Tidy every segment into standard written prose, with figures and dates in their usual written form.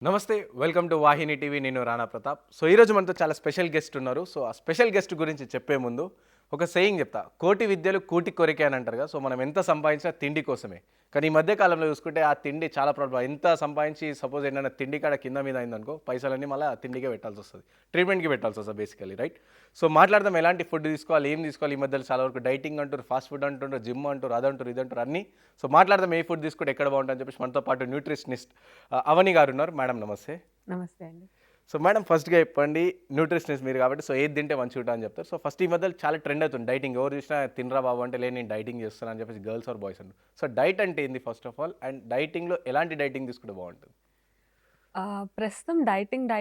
నమస్తే. Welcome to Vahini TV. నేను Rana Pratap. So, ఈరోజు మనతో చాలా స్పెషల్ గెస్ట్ ఉన్నారు. సో, ఆ స్పెషల్ గెస్ట్ గురించి చెప్పే ముందు ఒక సేయింగ్ చెప్తా. కోటి విద్యలు కూటి కొరికే అని అంటారు కదా! సో, మనం ఎంత సంపాదించినా తిండి కోసమే. కానీ ఈ మధ్య కాలంలో చూసుకుంటే ఆ తిండి చాలా ప్రాబ్లమ్. ఎంత సంపాదించి సపోజ్ ఏంటంటే తిండి కాడ కింద మీద అయిందనుకో పైసలన్నీ మళ్ళీ ఆ తిండికే పెట్టాల్సొస్తది. ట్రీట్మెంట్‌కి పెట్టాల్సొస్తది బేసికల్లీ రైట్? సో, మాట్లాడదాం ఎలాంటి ఫుడ్ తీసుకోవాలి, ఏం తీసుకోవాలి. ఈ మధ్యలో చాలా వరకు డైటింగ్ అంటుర్రు, ఫాస్ట్ ఫుడ్ అంటుండ్రు, జిమ్ అంటుర్రు, అదంటుర్రు, ఇదంటుర్రు అన్నీ. సో, మాట్లాడదాం ఏ ఫుడ్ తీసుకుంటే ఎక్కడ బావుంటదని చెప్పేసి మనతో పాటు న్యూట్రిషనిస్ట్ అవని గారు ఉన్నారు. మేడం నమస్తే. నమస్తే అండి. సో మేడం ఫస్ట్‌గా చెప్పండి. న్యూట్రిషనిస్ట్ మీరు కాబట్టి సో ఏది తింటే మంచిగుంటది అని చెప్తారు. సో ఫస్ట్ ఈ మధ్యలో చాలా ట్రెండ్ అవుతుంది డైటింగ్. ఎవరు చూసినా తినరా బాబు అంటే లేదు నేను డైటింగ్ చేస్తున్నా అని చెప్పేసి గర్ల్స్ ఆర్ బాయ్స్ అంటారు. సో డైట్ అంటే ఏంది ఫస్ట్ ఆఫ్ ఆల్? అండ్ డైటింగ్‌లో ఎలాంటి డైటింగ్ తీసుకుంటే బావుంటది? ప్రస్తుతం డైటింగ్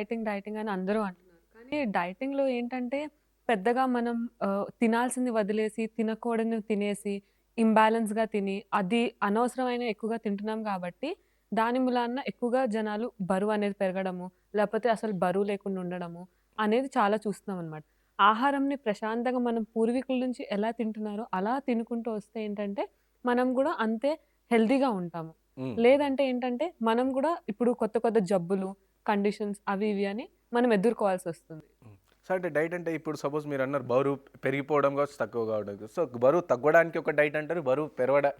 అని అందరూ అంటున్నారు. కానీ డైటింగ్‌లో ఏంటంటే పెద్దగా మనం తినాల్సింది వదిలేసి, తినకూడనివి తినేసి, ఇంబాలెన్స్‌గా తిని, అది అనవసరమైన ఎక్కువగా తింటున్నాం కాబట్టి, దాని మూలాన ఎక్కువగా జనాలు బరువనేది పెరగడము, లేపోతే అసలు బరువు లేకుండా ఉండడము అనేది చాలా చూస్తున్నామనమాట. ఆహారంని ప్రశాంతంగా మనం పూర్వీకుల నుంచి ఎలా తింటున్నారో అలా తినుకుంటూ వస్తే ఏంటంటే, మనం గూడా అంతే హెల్తీగా ఉంటాము. హ్మ్. లేదంటే ఏంటంటే, మనం గూడా ఇప్పుడు కొత్త కొత్త జబ్బులు, కండిషన్స్ అవి ఇవి అని మనం ఎదుర్కోవాల్సొస్తుంది. హ్మ్. సో అంటే డైట్ అంటే ఇప్పుడు సపోజ్ మీరన్నారు బరువు పెరిగిపోవడం కావచ్చు, తక్కువ కావడం కావచ్చు. సో బరువు తగ్గడానికి ఒక డైట్ అంటారు. బరువు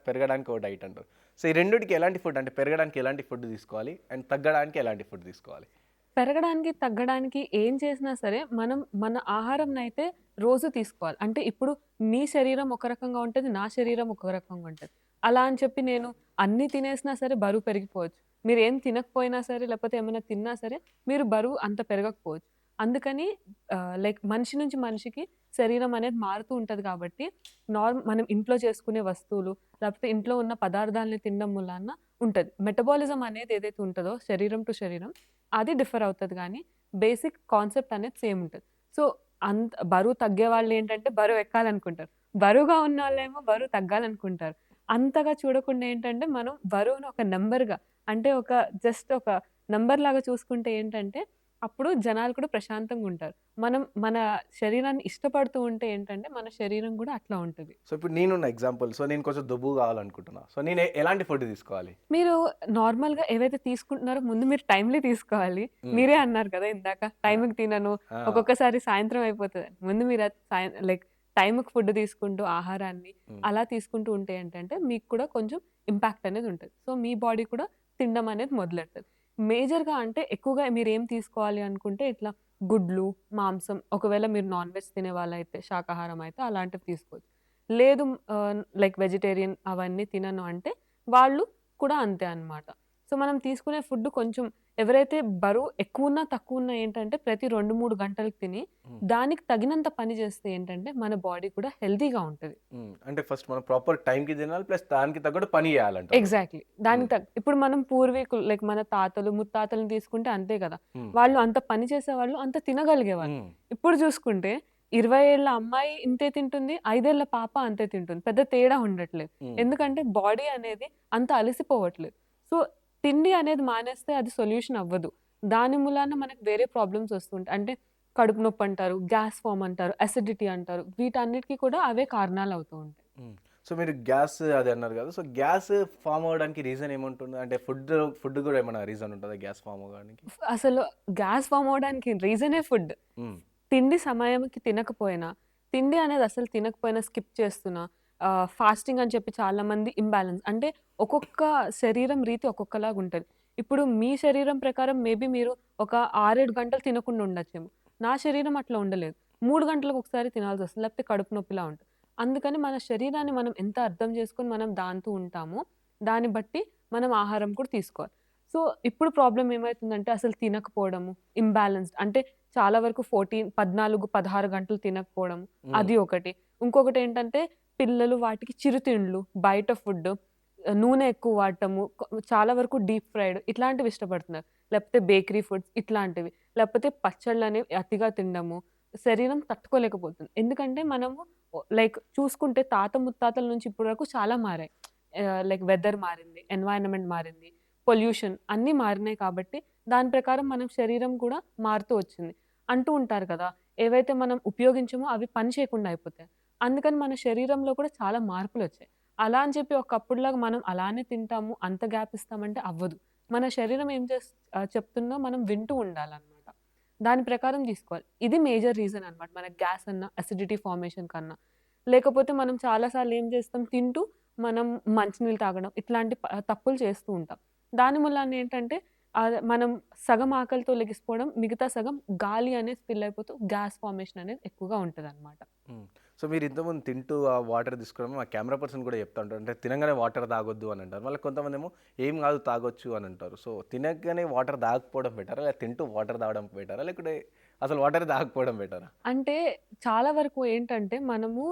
పెరగడానికి ఒక డైట్ అంటారు. సో ఈ రెండిటికి ఎలాంటి ఫుడ్ అంటే పెరగడానికి ఎలాంటి ఫుడ్ తీసుకోవాలి? అండ్ తగ్గడానికి ఎలాంటి ఫుడ్ తీసుకోవాలి? పెరగడానికి, తగ్గడానికి ఏం చేసినా సరే, మనం మన ఆహారంనైతే రోజు తీసుకోవాలి. అంటే ఇప్పుడు మీ శరీరం ఒక రకంగా ఉంటది. నా శరీరం ఒక రకంగా ఉంటది. అలా అని చెప్పి నేను అన్నీ తినేసినా సరే బరువు పెరిగిపోవచ్చు. మీరేం తినకపోయినా సరే, లేకపోతే ఏమైనా తిన్నా సరే, మీరు బరువు అంత పెరగకపోవచ్చు. అందుకని లైక్ మనిషి నుంచి మనిషికి శరీరం అనేది మారుతూ ఉంటది కాబట్టి, మనం ఇంట్లో చేసుకునే వస్తువులు, లేకపోతే ఇంట్లో ఉన్న పదార్థాలని తినడం మూలాన ఉంటది. మెటబాలిజం అనేది ఏదైతే ఉంటదో శరీరం టు శరీరం అది డిఫర్ అవుతది గానీ, బేసిక్ కాన్సెప్ట్ అనేది సేమ్ ఉంటది. సో, బరువు తగ్గేవాళ్ళేంటంటే బరువెక్కాలనుకుంటారు. బరువుగా ఉన్నోళ్ళేమో బరువు తగ్గాలనుకుంటారు. అంతగా చూడకుండా ఏంటంటే, మనం బరువును ఒక నంబర్‌గా అంటే జస్ట్ ఒక నంబర్‌లాగా చూసుకుంటే ఏంటంటే, అప్పుడు జనాలు కూడా ప్రశాంతంగుంటారు. మనం మన శరీరాన్ని ఇష్టపడుతూ ఉంటే ఏంటంటే, మన శరీరం గూడా అట్లా ఉంటది. సో ఇప్పుడు నేనున్న ఎగ్జాంపుల్. సో నేను కొంచెం దొబ్బుగా కావాలనుకుంటున్నా. సో నేను ఎలాంటి ఫుడ్ తీసుకోవాలి? మీరు నార్మల్‌గా ఏవైతే తీసుకుంటున్నారో ముందు మీరు టైమ్‌లీ తీసుకోవాలి. హ్మ్. మీరే అన్నారు కదా ఇందాక ఆ! టైమ్‌కి తినను. ఆ! ఒక్కొక్కసారి సాయంత్రం అయిపోతదని. ముందు మీరు అది లైక్ టైమ్‌కి ఫుడ్ తీసుకుంటూ ఆహారాన్ని హ్మ్. అలా తీసుకుంటూ ఉంటే ఏంటంటే మీకు కూడా కొంచెం ఇంపాక్ట్ అనేది ఉంటది. సో, మీ బాడీ కూడా తినడం అనేది మొదలెడతది. మేజర్‌గా అంటే ఎక్కువగా మీరేం తీసుకోవాలి అనుకుంటే ఇట్లా గుడ్లు, మాంసం ఒకవేళ మీరు నాన్ వెజ్ తినే వాళ్ళైతే శాకాహారం అయితే అలాంటివి తీసుకోవచ్చు. లేదు లైక్ వెజిటేరియన్ అవన్నీ తినను అంటే వాళ్ళు కూడా అంతే అన్నమాట. సో, మనం తీసుకునే ఫుడ్ కొంచెం ఎవరైతే బరువు ఎక్కువున్నా, తక్కువున్నా ఏంటంటే ప్రతి 2, 3 గంటలకి తిని, హ్మ్. దానికి తగినంత పని చేస్తే ఏంటంటే మన బాడీ కూడా హెల్తీగా ఉంటది. హ్మ్. అంటే ఫస్ట్ మనం ప్రాపర్ టైమ్‌కి తినాలి. ప్లస్ దానికి తగ్గట్టు పని చేయాలంటారు. ఎగ్జాక్ట్‌లీ. హ్మ్. ఇప్పుడు మనం పూర్వీకులు లైక్ మన తాతలు, ముత్తాతలని తీసుకుంటే అంతే కదా! హ్మ్. వాళ్ళు అంత పని చేసేవాళ్ళు, అంత తినగలిగేవాళ్ళు. హ్మ్. ఇప్పుడు చూసుకుంటే 20 ఏళ్ల అమ్మాయి ఇంతే తింటుంది, 5 ఏళ్ల పాప అంతే తింటుంది. పెద్ద తేడా ఉండట్లేదు. హ్మ్. ఎందుకంటే బాడీ అనేది అంత అలసిపోవట్లేదు. సో, తిండి అనేది మానేస్తే అది సొల్యూషన్ అవ్వదు. దాని మూలాన మనకు వేరే ప్రాబ్లమ్స్ వస్తుంటాయి. అంటే కడుపు నొప్పి అంటారు, గ్యాస్ ఫార్మ్ అంటారు, అసిడిటీ అంటారు. వీటన్నిటికి కూడా అవే కారణాలవుతూ ఉంటాయి. హ్మ్. సో మీరు గ్యాస్ అది అన్నారు కదా! సో గ్యాస్ ఫార్మ్ అవ్వడానికి రీజన్ ఏముంటుంది? అంటే ఫుడ్ కూడా ఏమైనా రీజన్ ఉంటదా గ్యాస్ ఫార్మ్ అవ్వడానికి? అసలు గ్యాస్ ఫార్మ్ అవ్వడానికి రీజనే ఫుడ్. హ్మ్. తిండి సమయానికి తినకపోయినా, తిండి అనేది అసలు తినకపోయినా స్కిప్ చేస్తున్నా, ఫాస్టింగ్ అని చెప్పి చాలామంది ఇంబాలెన్స్ అంటే ఒక్కొక్క శరీరం రీతి ఒక్కొక్కలాగుంటది. ఇప్పుడు మీ శరీరం ప్రకారం మేబీ మీరు ఒక 6, 7 గంటలు తినకుండా ఉండొచ్చేమో. నా శరీరం అట్లా ఉండలేదు. 3 గంటలకు ఒకసారి తినాల్సొస్తది. లేకపోతే కడుపు నొప్పిలా ఉంటది. అందుకని మన శరీరాన్ని మనం ఎంత అర్థం చేసుకొని మనం దాంతో ఉంటామో, దాన్ని బట్టి మనం ఆహారం కూడా తీసుకోవాలి. సో, ఇప్పుడు ప్రాబ్లమ్ ఏమైతుందంటే అసలు తినకపోవడము, ఇంబాలెన్స్‌డ్ అంటే చాలా వరకు 14, 16 గంటలు తినకపోవడం హ్మ్. అది ఒకటి. ఇంకొకటేంటంటే పిల్లలు వాటికి చిరుతిండ్లు, బయట ఫుడ్డు, నూనె ఎక్కువ వాడటము, చాలా వరకు డీప్ ఫ్రైడ్ ఇట్లాంటివి ఇష్టపడుతున్నారు. లేకపోతే బేకరీ ఫుడ్స్ ఇట్లాంటివి. లేకపోతే పచ్చళ్ళనేవి అతిగా తినడము, శరీరం తట్టుకోలేకపోతుంది. ఎందుకంటే మనము లైక్ చూసుకుంటే తాత ముత్తాతల నుంచి ఇప్పటి వరకు చాలా మారాయి. లైక్ వెదర్ మారింది, ఎన్వైర్న్‌మెంట్ మారింది, పొల్యూషన్ అన్నీ మారినాయి కాబట్టి దాని ప్రకారం మనం శరీరం కూడా మారుతూ వచ్చింది. అంటూ ఉంటారు కదా! ఏవైతే మనం ఉపయోగించమో అవి పని చేయకుండా అయిపోతాయి. అందుకని మన శరీరంలో కూడా చాలా మార్పులొచ్చాయి. అలా అని చెప్పి ఒకప్పుడులాగా మనం అలానే తింటాము, అంత గ్యాప్ ఇస్తామంటే అవ్వదు. మన శరీరం ఏం చెప్తుందో మనం వింటూ ఉండాలనమాట. దాని ప్రకారం తీసుకోవాలి. ఇది మేజర్ రీజన్ అనమాట. మనకి గ్యాస్ అన్నా, అసిడిటీ ఫార్మేషన్ కన్నా. లేకపోతే మనం చాలా సార్లు ఏం చేస్తాం తింటూ మనం మంచినీళ్ళు తాగడం ఇట్లాంటి తప్పులు చేస్తూ ఉంటాం. దాని మూలాన ఏంటంటే మనం సగం ఆకలితో లెగిసిపోవడం, మిగతా సగం గాలి అనేది స్పిల్ అయిపోతూ గ్యాస్ ఫార్మేషన్ అనేది ఎక్కువగా ఉంటదనమాట. హ్మ్. సో మీరు ఇంతకుముందు తింటూ ఆ వాటర్ తీసుకోవడం మా కెమెరా పర్సన్ కూడా చెప్తా ఉంటారు. అంటే తినంగానే వాటర్ తాగొద్దు అని అంటారు. మళ్ళీ కొంతమందేమో ఏం కాదు తాగొచ్చు అని అంటారు. సో తినగానే వాటర్ తాగకపోవడం బెటరా? లేదా తింటూ వాటర్ తాగడం బెటరా? లేకుంటే అసలు వాటర్ తాగకపోవడం బెటరా? అంటే చాలా వరకు ఏంటంటే మనము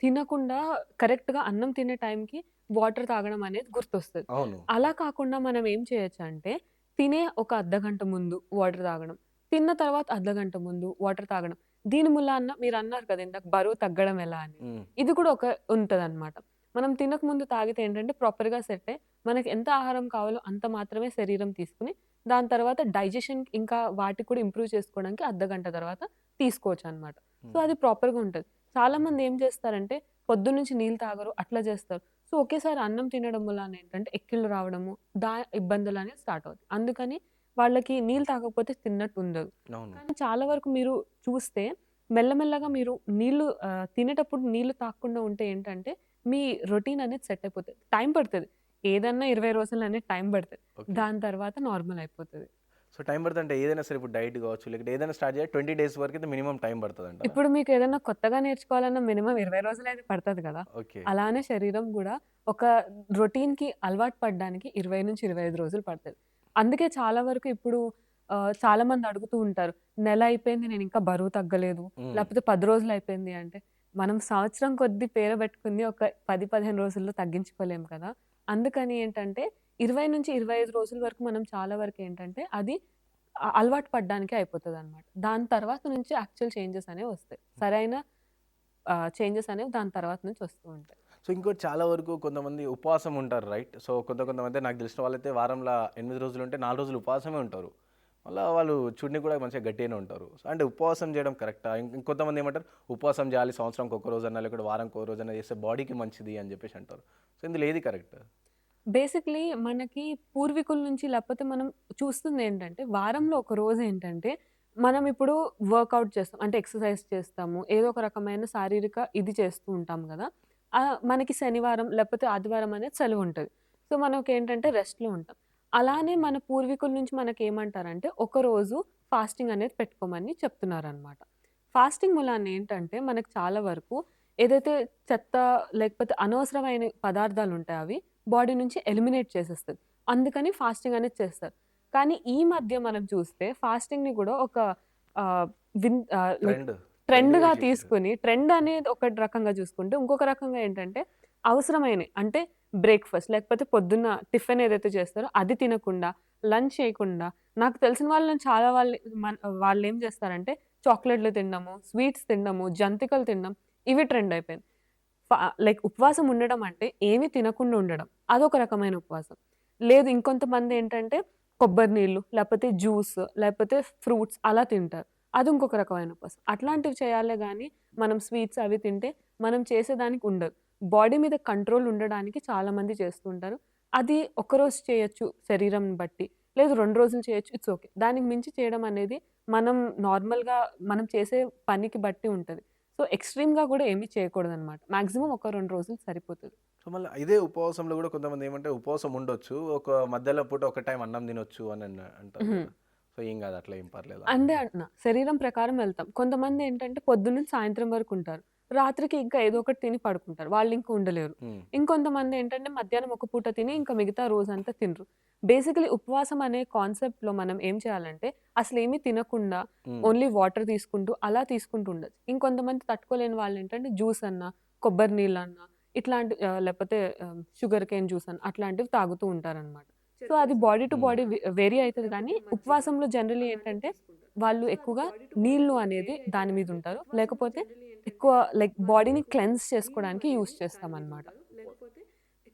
తినకుండా కరెక్ట్‌గా అన్నం తినే టైంకి వాటర్ తాగడం అనేది గుర్తొస్తది. అవును. అలా కాకుండా మనం ఏం చేయొచ్చంటే తినే ఒక అర్ధగంట ముందు వాటర్ తాగడం. తిన్న తర్వాత అర్ధగంట ముందు వాటర్ తాగడం. దీని మూలాన మీరన్నారు కదా! ఇందాక బరువు తగ్గడం ఎలా అని. హ్మ్. ఇది కూడా ఒక ఉంటదనమాట. మనం తినక ముందు తాగితే ఏంటంటే ప్రాపర్‌గా సెట్ అయ్యి మనకి ఎంత ఆహారం కావాలో అంత మాత్రమే శరీరం తీసుకొని దాని తర్వాత డైజెషన్ ఇంకా వాటికి కూడా ఇంప్రూవ్ చేసుకోవడానికి అర్ధగంట తర్వాత తీసుకోవచ్చనమాట. సో, హ్మ్. అది ప్రాపర్‌గా ఉంటది. చాలామంది ఏం చేస్తారంటే పొద్దున్నుంచి నీళ్ళు తాగరు, అట్లా చేస్తారు. సో, ఒకేసారి అన్నం తినడం వలన ఏంటంటే ఎక్కిళ్ళు రావడము, ఇబ్బందులనేవి స్టార్ట్ అవుతాయి. అందుకని వాళ్ళకి నీళ్ళు తాగకపోతే తిన్నట్టు ఉండదు. అవును. కానీ చాలా వరకు మీరు చూస్తే మెల్లమెల్లగా మీరు తినేటప్పుడు నీళ్ళు తాగకుండా ఉంటే ఏంటంటే మీ రొటీన్ అనేది సెట్ అయిపోతది. టైం పడతది. ఏదన్నా 20 రోజులనేది టైం పడతది. ఓకే. దాని తర్వాత నార్మల్ అయిపోతది. సో టైం పడుతుందంటే ఏదైనా సరే ఇప్పుడు డైట్ కావచ్చు, లేకపోతే ఏదైనా స్టార్ట్ చేయాలి 20 డేస్ వరకైతే మినిమమ్ టైం పడతదంటారా? ఇప్పుడు మీకేదన్నా కొత్తగా నేర్చుకోవాలన్నా మినిమమ్ 20 రోజులైతే పడతది గదా! ఓకే. అలానే శరీరం గూడా ఒక రొటీన్‌కి అలవాటు పడడానికి 20-25 రోజులు పడతది. అందుకే చాలా వరకు ఇప్పుడు చాలామంది అడుగుతూ ఉంటారు. నెల అయిపోయింది నేనింకా బరువు తగ్గలేదు. హ్మ్. లేకపోతే 10 రోజులయిపోయింది అంటే, మనం సంవత్సరం కొద్దీ పేరబెట్టుకుంది ఒక 10, 15 రోజుల్లో తగ్గించుకోలేం కదా! అందుకని ఏంటంటే 20-25 రోజుల వరకు మనం చాలా వరకేంటంటే అది అలవాటు పడ్డానికే అయిపోతదనమాట. దాని తర్వాత నుంచి యాక్చువల్ చేంజెస్ అనేవి వస్తాయి. సరైన చేంజెస్ అనేవి దాని తర్వాత నుంచి వస్తూ ఉంటాయి. సో ఇంకోటి చాలా వరకు కొంతమంది ఉపవాసం ఉంటారు రైట్? సో కొంతమంది నాకు తెలిసిన వాళ్ళైతే వారంలో 8 రోజులుంటే 4 రోజులు ఉపవాసమే ఉంటారు. మళ్ళా వాళ్ళు చూడనీకి కూడా మంచిగా గట్టిగానే ఉంటారు. సో అంటే ఉపవాసం చేయడం కరెక్టా? ఇంకొంతమంది ఏమంటారు ఉపవాసం చేయాలి సంవత్సరానికి ఒక రోజన్నా లేకపోతే వారానికి ఒక రోజన్నా చేస్తే బాడీకి మంచిది అని చెప్పేసి అంటారు. సో ఇందులో ఏది కరెక్ట్? బేసిక్‌లీ మనకి పూర్వీకుల నుంచి లేకపోతే మనం చూస్తుందేంటంటే, వారంలో ఒక రోజేంటంటే, మనం ఇప్పుడు వర్కౌట్ చేస్తాం. అంటే ఎక్సర్‌సైజ్ చేస్తాము. ఏదో ఒక రకమైన శారీరక ఇది చేస్తూ ఉంటాం గదా! మనకి శనివారం లేకపోతే ఆదివారం అనేది సెలవుంటది. సో, మనకేంటంటే రెస్ట్‌లో ఉంటాం. అలానే మన పూర్వీకుల నుంచి మనకేమంటారంటే, ఒకరోజు ఫాస్టింగ్ అనేది పెట్టుకోమని చెప్తున్నారనమాట. ఫాస్టింగ్ మూలాన ఏంటంటే, మనకు చాలా వరకు ఏదైతే చెత్త లేకపోతే అనవసరమైన పదార్థాలుంటాయో అవి బాడీ నుంచి ఎలిమినేట్ చేసేస్తది. అందుకని ఫాస్టింగ్ అనేది చేస్తారు. కానీ ఈ మధ్య మనం చూస్తే ఫాస్టింగ్‌ని గూడా ఒక ఆహ్, లైక్ ట్రెండ్. ట్రెండ్‌గా ట్రెండ్‌గా చేసేసారు. తీసుకొని ట్రెండ్ అనేది ఒక రకంగా చూసుకుంటే, ఇంకొక రకంగా ఏంటంటే అవసరమైనయి అంటే బ్రేక్‌ఫాస్ట్ లేకపోతే పొద్దున్న టిఫిన్ ఏదైతే చేస్తారో అది తినకుండా, లంచ్ చేయకుండా నాకు తెలిసిన వాళ్ళని చాలా వాళ్ళేం చేస్తారంటే చాక్లెట్‌లు తినడము, స్వీట్స్ తినడము, జంతికలు తినడం ఇవి ట్రెండ్ అయిపోయింది. ఫ లైక్ ఉపవాసం ఉండడం అంటే ఏమి తినకుండా ఉండడం. అదొక రకమైన ఉపవాసం. లేదు ఇంకొంతమందేంటంటే కొబ్బరి నీళ్ళు, లేపోతే జ్యూస్, లేపోతే ఫ్రూట్స్ అలా తింటారు. అది ఇంకొక రకమైన ఉపవాసం. అట్లాంటివి చేయాలే గానీ, మనం స్వీట్స్ అవి తింటే మనం చేసేదానికి ఉండదు. బాడీ మీద కంట్రోల్ ఉండడానికి చాలామంది చేస్తూ ఉంటారు. అది ఒకరోజు చేయొచ్చు శరీరంని బట్టి. లేదు 2 రోజులు చేయొచ్చు. It's okay. దానికి మించి చేయడం అనేది మనం నార్మల్‌గా మనం చేసే పనికి బట్టి ఉంటది. సో, ఎక్స్‌ట్రీమ్‌గా గూడా ఏమి చేయకూడదనమాట. మాక్సిమం ఒక 2 రోజులు సరిపోతది. సో మళ్ళీ ఇదే ఉపవాసంలో కూడా కొంతమంది ఏమంటే ఉపవాసం ఉండొచ్చు. ఒక మధ్యలో పూట ఒక టైం అన్నం తినొచ్చు అని అంటారు హుహు. కదా! సో ఏం కాదు అట్లా ఏం పర్లేదా? అంతే అంటున్నా. శరీరం ప్రకారం వెళ్తాం. కొంతమందేంటంటే పొద్దున్న నుంచి సాయంత్రం వరకు ఉంటారు. రాత్రికి ఇంకా ఏదో ఒకటి తిని పడుకుంటారు. వాళ్ళింక ఉండలేరు. హ్మ్. ఇంకొంతమందేంటంటే మధ్యాహ్నం ఒక పూట తిని ఇంకా మిగతా రోజంతా తినరు. బేసికల్లీ ఉపవాసం అనే కాన్సెప్ట్‌లో మనం ఏం చేయాలంటే అసలేమి తినకుండా హ్మ్. ఓన్లీ వాటర్ తీసుకుంటూ అలా తీసుకుంటూ ఉండొచ్చు. ఇంకొంతమంది తట్టుకోలేని వాళ్ళేంటంటే జ్యూస్ అన్నా, కొబ్బరి నీళ్ళన్నా ఇట్లాంటి లేకపోతే షుగర్ కేన్ జ్యూస్ అని అట్లాంటివి తాగుతూ ఉంటారనమాట. సో, అది బాడీ టు హ్మ్. బాడీ వేరీ అయితది గానీ, ఉపవాసంలో జనరల్లీ ఏంటంటే, వాళ్ళు ఎక్కువగా నీళ్ళు అనేది దాని మీద ఉంటారు. లేకపోతే ఎక్కువ లైక్ బాడీని క్లెన్స్ చేసుకోవడానికి యూజ్ చేస్తామనమాట.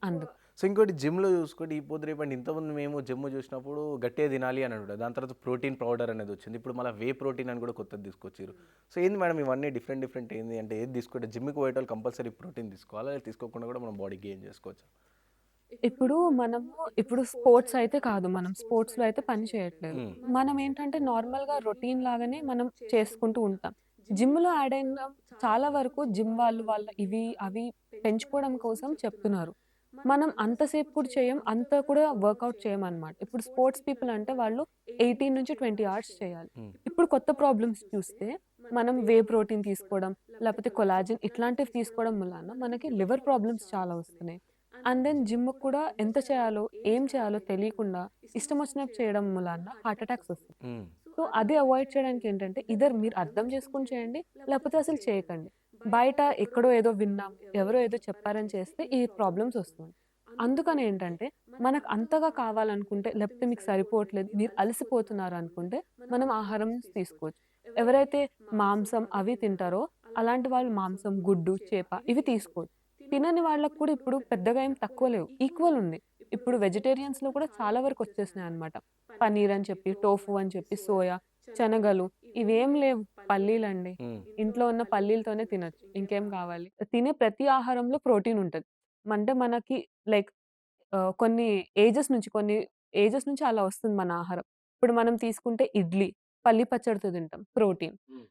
అందుకు. సో ఇంకోటి జిమ్‌లో చూసుకుంటే ఈ పొద్దు రేపండి ఇంతకుముందు మేము జిమ్ చూసినప్పుడు గట్టిగా తినాలి అని ఉండే. దాని తర్వాత ప్రోటీన్ పౌడర్ అనేది వచ్చింది. ఇప్పుడు మళ్ళీ వే ప్రోటీన్ అని కూడా కొత్తది తీసుకొచ్చిర్రు. సో ఏంది మేడం ఇవన్నీ డిఫరెంట్ ఏంది అంటే ఏది తీసుకుంటే జిమ్‌కి పోయేటోళ్ళు కంపల్సరీ ప్రోటీన్ తీసుకోవాలా? లేదా తీసుకోకుండా కూడా మనం బాడీ గెయిన్ చేసుకోవచ్చా? ఇప్పుడు మనము ఇప్పుడు స్పోర్ట్స్ అయితే కాదు. మనం స్పోర్ట్స్‌లో అయితే పని చేయట్లేదు. హ్మ్. మనం ఏంటంటే నార్మల్‌గా రొటీన్ లాగానే మనం చేసుకుంటూ ఉంటాం. జిమ్‌లో యాడ్ అయిన చాలా వరకు జిమ్ వాళ్ళు వాళ్ళ ఇవి, అవి పెంచుకోవడం కోసం చెప్తున్నారు. మనం అంతసేపు కూడా చేయం. అంత కూడా వర్కౌట్ చేయమనమాట. ఇప్పుడు స్పోర్ట్స్ పీపుల్ అంటే వాళ్ళు 18-20 అవర్స్ చేయాలి. హ్మ్. ఇప్పుడు కొత్త ప్రాబ్లమ్స్ చూస్తే మనం వే ప్రోటీన్ తీసుకోవడం, లేకపోతే కొలాజన్ ఇట్లాంటివి తీసుకోవడం వలన మనకి లివర్ ప్రాబ్లమ్స్ చాలా వస్తున్నాయి. అండ్ దెన్ జిమ్‌కి కూడా ఎంత చేయాలో, ఏం చేయాలో తెలియకుండా ఇష్టమొచ్చినట్టు చేయడం మూలాన హార్ట్ అటాక్స్ వస్తున్నాయి. హ్మ్. సో, అది అవాయిడ్ చేయడానికి ఏంటంటే, ఐదర్ మీరు అర్థం చేసుకొని చేయండి, లేకపోతే అసలు చేయకండి. బయట ఎక్కడో ఏదో విన్నాం, ఎవరో ఏదో చెప్పారని చేస్తే ఈ ప్రాబ్లమ్స్ వస్తున్నాయి. అందుకని ఏంటంటే, మనకు అంతగా కావాలనుకుంటే, లేకపోతే మీకు సరిపోవట్లేదు, మీరు అలసిపోతున్నారు అనుకుంటే, మనం ఆహారం తీసుకోవచ్చు. ఎవరైతే మాంసం అవి తింటారో, అలాంటి వాళ్ళు మాంసం, గుడ్డు, చేప ఇవి తీసుకోవచ్చు. తినని వాళ్ళకి కూడా ఇప్పుడు పెద్దగా ఏం తక్కువ లేవు. ఈక్వల్ ఉంది. ఇప్పుడు వెజిటేరియన్స్‌లో కూడా చాలా వరకు వచ్చేసినాయన్నమాట. పన్నీర్ అని చెప్పి, టోఫు అని చెప్పి, సోయా, శనగలు ఇవేం లేవు. పల్లీలండి. హ్మ్. ఇంట్లో ఉన్న పల్లీలతోనే తినొచ్చు. ఇంకేం కావాలి? తినే ప్రతి ఆహారంలో ప్రోటీన్ ఉంటది. అంటే మనకి లైక్ కొన్ని ఏజెస్ నుంచి అలా వస్తుంది మన ఆహారం. ఇప్పుడు మనం తీసుకుంటే ఇడ్లీ, పల్లి పచ్చడితో తింటాం ప్రోటీన్. హ్మ్.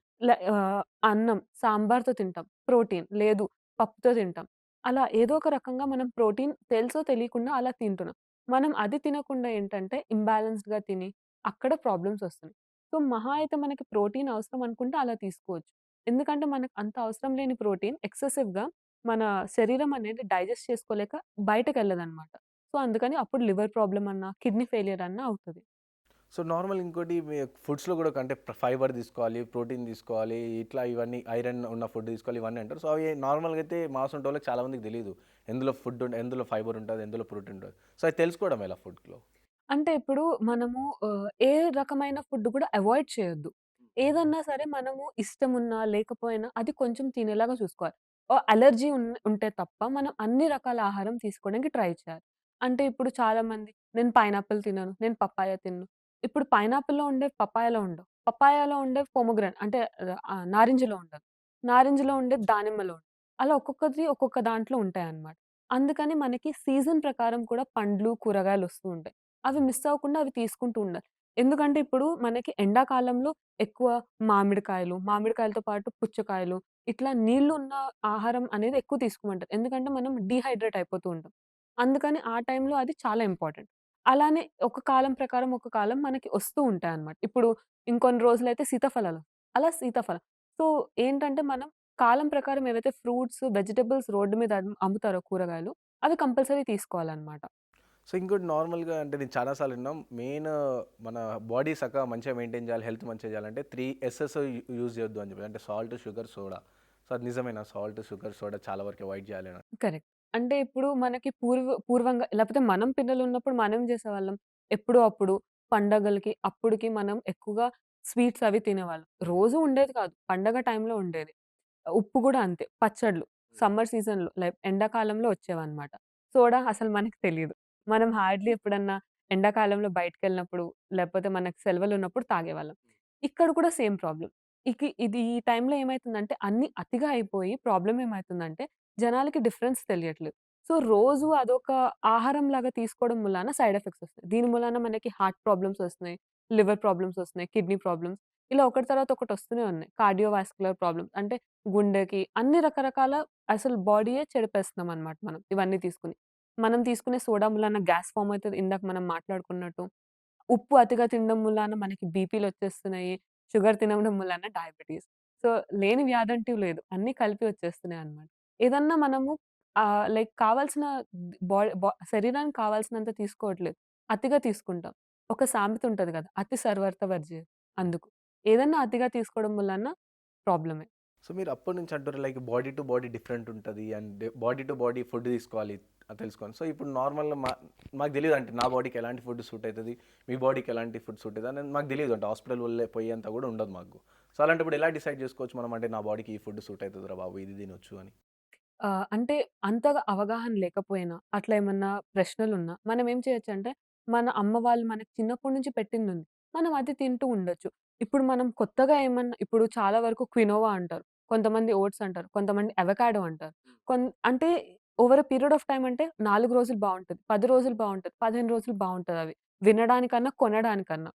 అన్నం, సాంబార్‌తో తింటాం ప్రోటీన్. లేదు పప్పుతో తింటాం. అలా ఏదో ఒక రకంగా మనం ప్రోటీన్ తెలుసో తెలియకుండా అలా తింటున్నాం. మనం అది తినకుండా ఏంటంటే ఇంబాలెన్స్డ్‌గా తిని అక్కడ ప్రాబ్లమ్స్ వస్తున్నాయి. సో, మహా అయితే మనకి ప్రోటీన్ అవసరం అనుకుంటే అలా తీసుకోవచ్చు. ఎందుకంటే మనకు అంత అవసరం లేని ప్రోటీన్ ఎక్సెసివ్‌గా మన శరీరం అనేది డైజెస్ట్ చేసుకోలేక బయటకెళ్ళదనమాట. సో, అందుకని అప్పుడు లివర్ ప్రాబ్లమ్ అన్నా, కిడ్నీ ఫెయిల్యూర్ అన్నా అవుతది. సో, నార్మల్ ఇంకోటి మీ ఫుడ్స్‌లో గూడా అంటే ఫైబర్ తీసుకోవాలి, ప్రోటీన్ తీసుకోవాలి, ఇట్లా ఇవన్నీ ఐరన్ ఉన్న ఫుడ్ తీసుకోవాలి ఇవన్నీ అంటారు. సో, అవి నార్మల్‌గా అయితే మాసంటోళ్ళకి చాలా మందికి తెలీదు. ఎందులో ఫైబర్ ఉంటది, ఎందులో ప్రోటీన్ ఉంటది. సో, అది తెలుసుకోవడం ఎలా ఫుడ్‌లో? అంటే ఇప్పుడు మనము ఏ రకమైన ఫుడ్ కూడా అవాయిడ్ చేయొద్దు. ఏదన్నా సరే మనము ఇష్టమున్నా, లేకపోయినా అది కొంచెం తినేలాగా చూసుకోవాలి. అలర్జీ ఉంటే తప్ప మనం అన్ని రకాల ఆహారం తీసుకోవడానికి ట్రై చేయాలి. అంటే ఇప్పుడు చాలామంది నేను పైనాపిల్ తినను, నేను పపాయ తినను. ఇప్పుడు పైనాపిల్‌లో ఉండేవి పపాయాలో ఉండవు. పపాయాలో ఉండేవి అంటే నారింజలో ఉండదు. నారింజలో ఉండేది దానిమ్మలో ఉండదు. అలా ఒక్కొక్కటి ఒక్కొక్క దాంట్లో ఉంటాయన్నమాట. అందుకని మనకి సీజన్ ప్రకారం కూడా పండ్లు, కూరగాయలు వస్తూ ఉంటాయి. అవి మిస్ అవ్వకుండా అవి తీసుకుంటూ ఉండాలి. ఎందుకంటే ఇప్పుడు మనకి ఎండాకాలంలో ఎక్కువ మామిడికాయలతో పాటు పుచ్చకాయలు, ఇట్లా నీళ్లు ఉన్న ఆహారం అనేది ఎక్కువ తీసుకోమంటారు. ఎందుకంటే మనం డీహైడ్రేట్ అయిపోతూ ఉంటాం. అందుకని ఆ టైంలో అది చాలా ఇంపార్టెంట్. అలానే ఒక కాలం ప్రకారం ఒక కాలం మనకి వస్తూ ఉంటాయన్నమాట. ఇప్పుడు ఇంకొన్ని రోజులైతే సీతాఫలాలు. అలా సీతాఫలం. సో, ఏంటంటే మనం కాలం ప్రకారం ఏవైతే ఫ్రూట్స్, వెజిటబుల్స్ రోడ్డు మీద అమ్ముతారో కూరగాయలు అవి కంపల్సరీ తీసుకోవాలన్నమాట. సో, ఇంకోటి నార్మల్‌గా అంటే నేను చాలా సార్లు విన్నాం. మన బాడీ సక్కగా మంచిగా మెయింటైన్ చేయాలి, హెల్త్ మంచిగా చేయాలంటే 3 ఎసెస్ యూజ్ చేయొద్దు అని చెప్పి. అంటే సాల్ట్, షుగర్, సోడా. సో, అది నిజమేనా? సాల్ట్, షుగర్, సోడా చాలా వరకు అవాయిడ్ చేయాలి అని. కరెక్ట్. అంటే ఇప్పుడు మనకి పూర్వంగా లేపోతే మనం పిల్లలున్నప్పుడు మనం జేసేవాళ్ళం. ఎప్పుడో అప్పుడు పండగలకి, అప్పుడుకి మనం ఎక్కువగా స్వీట్స్ అవి తినేవాళ్ళం. రోజు ఉండేది కాదు. పండగ టైంలో ఉండేది. ఉప్పు గూడా అంతే. పచ్చడ్లు సమ్మర్ సీజన్‌లో ఎండాకాలంలో వచ్చేవన్నమాట. సోడా అసలు మనకి తెలీదు. మనం హార్డ్‌లీ ఎప్పుడన్నా ఎండాకాలంలో బయటికెళ్ళినప్పుడు, లేపోతే మనకు సెలవులున్నప్పుడు తాగేవాళ్ళం. ఇక్కడ కూడా సేమ్ ప్రాబ్లమ్. ఇది ఈ టైంలో ఏమైతుందంటే అన్నీ అతిగా అయిపోయి ప్రాబ్లమ్ ఏమైతుందంటే జనాలకి డిఫరెన్స్ తెలియట్లేదు. సో, రోజు అదొక ఆహారంలాగా తీసుకోవడం మూలాన సైడ్ ఎఫెక్ట్స్ ఒస్తాయి. దీని మూలాన మనకి హార్ట్ ప్రాబ్లమ్స్ ఒస్తున్నాయి, లివర్ ప్రాబ్లమ్స్ ఒస్తున్నాయి, కిడ్నీ ప్రాబ్లమ్స్ ఇలా ఒకటి తర్వాత ఒకటి ఒస్తూనే ఉన్నాయి. కార్డియోవాస్కులర్ ప్రాబ్లమ్స్ అంటే గుండెకి అన్ని రకరకాల అసలు బాడీయే చెడిపేస్తున్నామనమాట మనం ఇవన్నీ తీసుకొని. మనం తీసుకునే సోడా మూలాన గ్యాస్ ఫార్మ్ అయితది. ఇందాక మనం మాట్లాడుకున్నట్టు. ఉప్పు అతిగా తినడం మూలాన మనకి బీపీలొచ్చేస్తున్నాయి. షుగర్ తినడం మూలాన డయాబెటీస్. సో, లేని వ్యాధంటూ లేదు. అన్నీ కలిపి వచ్చేస్తున్నాయన్నమాట. ఏదన్నా మనము లైక్ కావాల్సిన బా బా శరీరానికి కావాల్సినంత తీసుకోవట్లేదు. అతిగా తీసుకుంటాం. ఒక సామెత ఉంటది గదా! అతి సర్వత్ర వర్జ్యం అందుకు. ఏదన్నా అతిగా తీసుకోవడం వలన ప్రాబ్లమే. సో, మీరు అప్పటి నుంచి అంటుర్రు like body to body different ఉంటది. And body to body food తీసుకోవాలి తెలుసుకోవాలి. సో, ఇప్పుడు నార్మల్‌గా మాకు తెలీదు అంటే నా బాడీకి ఎలాంటి ఫుడ్ సూట్ అయితది, మీ బాడీకి ఎలాంటి ఫుడ్ సూట్ అయితది అనేది మాకు తెలీదు. అంటే హాస్పిటల్ పోయేంత కూడా ఉండదు మాకు. సో, అలాంటప్పుడు ఎలా డిసైడ్ చేసుకోవచ్చు మనం అంటే నా బాడీకి ఈ ఫుడ్ సూట్ అయితదిరా బాబు ఇది తినొచ్చు అని? అంటే అంతగా అవగాహన లేకపోయినా, అట్లా ఏమన్నా ప్రశ్నలున్నా, మనం ఏం చేయొచ్చంటే, మన అమ్మ వాళ్ళు మనకి చిన్నప్పటి నుంచి పెట్టిందుంది. మనం అది తింటూ ఉండొచ్చు. ఇప్పుడు మనం కొత్తగా ఏమన్నా ఇప్పుడు చాలా వరకు క్వినోవా అంటారు. కొంతమంది ఓట్స్ అంటారు. కొంతమంది అవకాడో అంటారు. అంటే over a period of time అంటే 4 రోజులు బావుంటది. 10 రోజులు బావుంటది. 15 రోజులు బావుంటదవి. వినడానికన్నా, కొనడానికన్నా.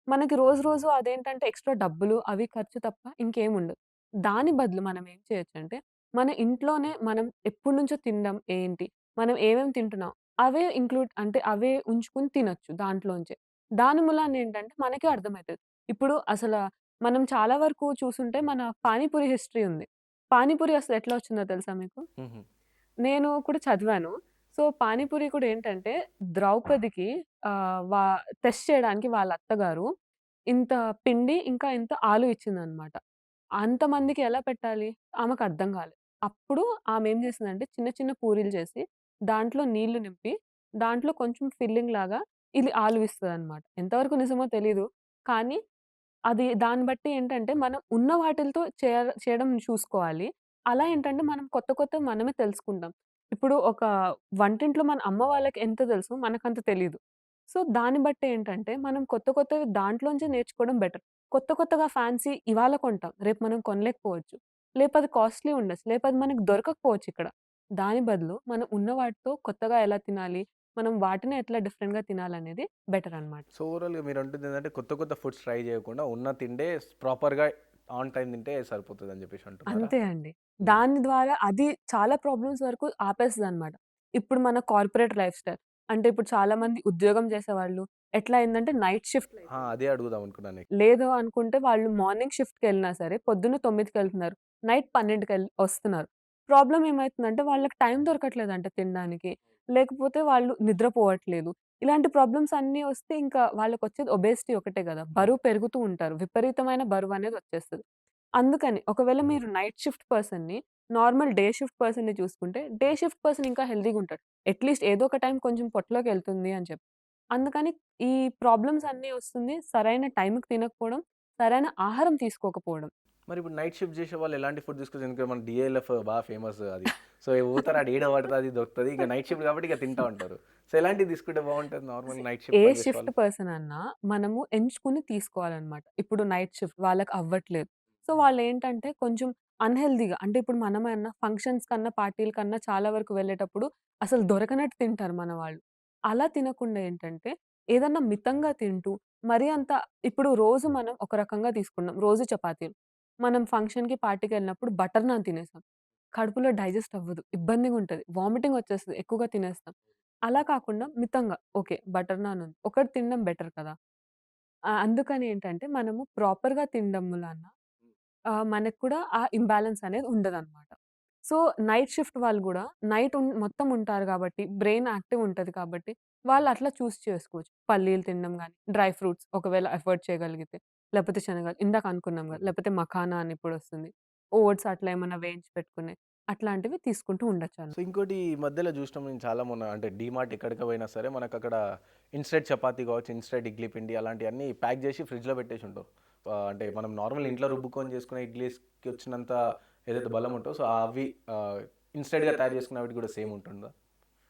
మనకి రోజు రోజు అదేంటంటే ఎక్స్‌ట్రా డబ్బులు అవి ఖర్చు తప్ప ఇంకేముండదు. దాని బదులు మనం ఏం చేయొచ్చంటే, మన ఇంట్లోనే మనం ఎప్పటినుంచో తినడం ఏంటి, మనం ఏమేమి తింటున్నాం, అవే ఇంక్లూడ్ అంటే అవే ఉంచుకొని తినొచ్చు దాంట్లోంచే. దాని మూలాన ఏంటంటే మనకే అర్థమైతది. ఇప్పుడు మనం చాలా వరకు చూసుంటే మన పానీపూరి హిస్టరీ ఉంది. పానీపూరి అసలు ఎట్లా వచ్చిందో తెలుసా మీకు? హుహు. నేను కూడా చదివాను. సో, పానీపూరి కూడా ఏంటంటే ద్రౌపదికి వా టెస్ట్ చేయడానికి వాళ్ళ అత్తగారు ఇంత పిండి, ఇంకా ఇంత ఆలు ఇచ్చిందనమాట. అంతమందికి ఎలా పెట్టాలి? ఆమెకర్థం కాలేదు. అప్పుడు ఆమేం చేసిందంటే చిన్న చిన్న పూరీలు చేసి, దాంట్లో నీళ్లు నింపి, దాంట్లో కొంచెం ఫిల్లింగ్ లాగా ఇది ఆలు ఇస్తదనమాట. ఎంతవరకు నిజమో తెలీదు. కానీ అది దాన్ని బట్టి ఏంటంటే, మనం ఉన్న వాటిలతో చేయడం చూసుకోవాలి. అలా ఏంటంటే, మనం కొత్త కొత్తవి మనమే తెలుసుకుంటాం. ఇప్పుడు ఒక వంటింట్లో మన అమ్మ వాళ్ళకి ఎంత తెలుసో మనకంత తెలీదు. సో, దాన్ని బట్టి ఏంటంటే, మనం కొత్త కొత్తవి దాంట్లోంచే నేర్చుకోవడం బెటర్. కొత్త కొత్తగా ఫ్యాన్సీ ఇవాళ కొంటాం. రేపు మనం కొనలేకపోవచ్చు. లేపోతే కాస్ట్‌లీ ఉండొచ్చు. లేపోతే మనకు దొరకకపోవచ్చిక్కడ. దాని బదులు మనం ఉన్న వాటితో కొత్తగా ఎలా తినాలి, మనం వాటిని ఎట్లా డిఫరెంట్‌గా తినాలనేది బెటరనమాట. సో, ఓవరాల్‌గా మీరంటుందేంటంటే కొత్త కొత్త ఫుడ్స్ ట్రై చేయకుండా ఉన్న తిండే ప్రాపర్‌గా ఆన్ టైమ్ తింటే సరిపోతదని జెప్పేసి అంటున్నారా? అంతే అండి. హ్మ్. దాని ద్వారా అది చాలా ప్రాబ్లమ్స్ వరకు ఆపేస్తదనమాట. ఇప్పుడు మన కార్పొరేట్ లైఫ్ స్టైల్ అంటే ఇప్పుడు చాలా మంది ఉద్యోగం చేసేవాళ్ళు ఎట్లా అయిందంటే నైట్ ఆ! షిఫ్ట్‌లయిపోయినాయి. అదే అడుగుదాం అనుకున్నాను నెక్స్ట్. లేదు అనుకుంటే వాళ్ళు మార్నింగ్ షిఫ్ట్‌కెళ్ళినా సరే పొద్దున్న 9కెళ్తున్నారు. నైట్ 12కి వస్తున్నారు. ప్రాబ్లమ్ ఏమైతుందంటే వాళ్ళకి టైం దొరకట్లేదంట తినడానికి. లేకపోతే వాళ్ళు నిద్రపోవట్లేదు. ఇలాంటి ప్రాబ్లమ్స్ అన్నీ వస్తే ఇంకా వాళ్ళకొచ్చేది ఒబేసిటీ ఒకటే గదా! హ్మ్. బరువు పెరుగుతూ ఉంటారు. విపరీతమైన బరువనేది వచ్చేస్తది. అందుకని ఒకవేళ మీరు నైట్ షిఫ్ట్ పర్సన్‌ని, నార్మల్ డే షిఫ్ట్ పర్సన్‌ని చూసుకుంటే, డే షిఫ్ట్ పర్సన్ ఇంకా హెల్తీగుంటాడు. అట్‌లీస్ట్ ఏదో ఒక టైం కొంచెం పొట్టలోకెళ్తుంది అని చెప్పి. అందుకని ఈ ప్రాబ్లమ్స్ అన్నీ వస్తుంది. సరైన టైంకి తినకపోవడం, సరైన ఆహారం తీసుకోకపోవడం. మరిప్పుడు నైట్ షిఫ్ట్ జేసేవాళ్ళు ఎలాంటి ఫుడ్ తీసుకొచ్చి ఎందుకంటే మన డీఎల్ఎఫ్ బాగా ఫేమస్ అది. సో, పోతారు ఆడ ఏడ పడితే అది దొరుకుతది. ఇంక నైట్ షిఫ్ట్ కాబట్టి ఇక తింటా ఉంటారు. సో, ఎలాంటివి తీసుకుంటే బావుంటది నార్మల్ నైట్ ఏ షిఫ్ట్ పని షిఫ్ట్ చేసేవాళ్ళు? పర్సన్ అన్నా మనము ఎంచుకొని తీసుకోవాలనమాట. ఇప్పుడు నైట్ షిఫ్ట్ వాళ్ళకి అవ్వట్లేదు. సో, వాళ్ళేంటంటే కొంచెం అన్‌హెల్తీగా అంటే ఇప్పుడు మనమన్నా ఫంక్షన్స్ కన్నా, పార్టీల కన్నా చాలా వరకు వెళ్ళేటప్పుడు అసలు దొరకనట్టు తింటారు మన వాళ్ళు. అలా తినకుండా ఏంటంటే ఏదన్నా మితంగా తింటూ మరీ అంత ఇప్పుడు రోజు మనం ఒక రకంగా తీసుకున్నాం. రోజు చపాతీలు. మనం ఫంక్షన్‌కి, పార్టీకెళ్ళినప్పుడు బటర్ నాన్ తినేసాం. కడుపులో డైజెస్ట్ అవ్వదు. ఇబ్బందిగుంటది. వామిటింగ్ వచ్చేస్తది ఎక్కువగా తినేస్తాం. అలా కాకుండా మితంగా ఓకే. బటర్ నాన్ ఉంది. ఒకటి తినడం బెటర్ కదా! అందుకని ఏంటంటే మనము ప్రాపర్‌గా తినడం వలన మనకు కూడా ఆ ఇంబాలన్స్ అనేది ఉండదనమాట. సో, నైట్ షిఫ్ట్ వాళ్ళు గూడా నైట్ మొత్తం ఉంటారు గాబట్టి, బ్రెయిన్ యాక్టివ్ ఉంటది కాబట్టి, వాళ్ళు అట్లా చేసుకోవచ్చు. పల్లీలు తినడం గాని, డ్రై ఫ్రూట్స్ ఒకవేళ అఫోర్డ్ చేయగలిగితే, లేపోతే శనగలు ఇందాక అనుకున్నాం గదా! హ్మ్. లేపోతే మఖానా అని ఇప్పుడొస్తుంది. ఓట్స్ అట్లా ఏమన్నా వేయించి పెట్టుకున్నయి. అట్లాంటివి తీసుకుంటూ ఉండొచ్చనమాట. సో, ఇంకోటి ఈ మధ్యలో చూసినాం నేను చాలా మొన్న అంటే డీమార్ట్ ఎక్కడికి పోయినా సరే మనకక్కడ ఇన్‌స్టెంట్ చపాతీ కావచ్చు, ఇన్‌స్టెంట్ ఇడ్లీ పిండి అలాంటియన్నీ ప్యాక్ చేసి ఫ్రిడ్జ్‌లో పెట్టేసి ఉంటారు. అంటే మనం నార్మల్ ఇంట్లో రుబ్బుకొని చేసుకునే ఇడ్లీస్‌కి వచ్చినంత ఏదైతే బలం ఉంటదో సో, అవి ఇన్‌స్టెంట్‌గా తయారు చేసుకునే వాటికి కూడా సేమ్ ఉంటుందా?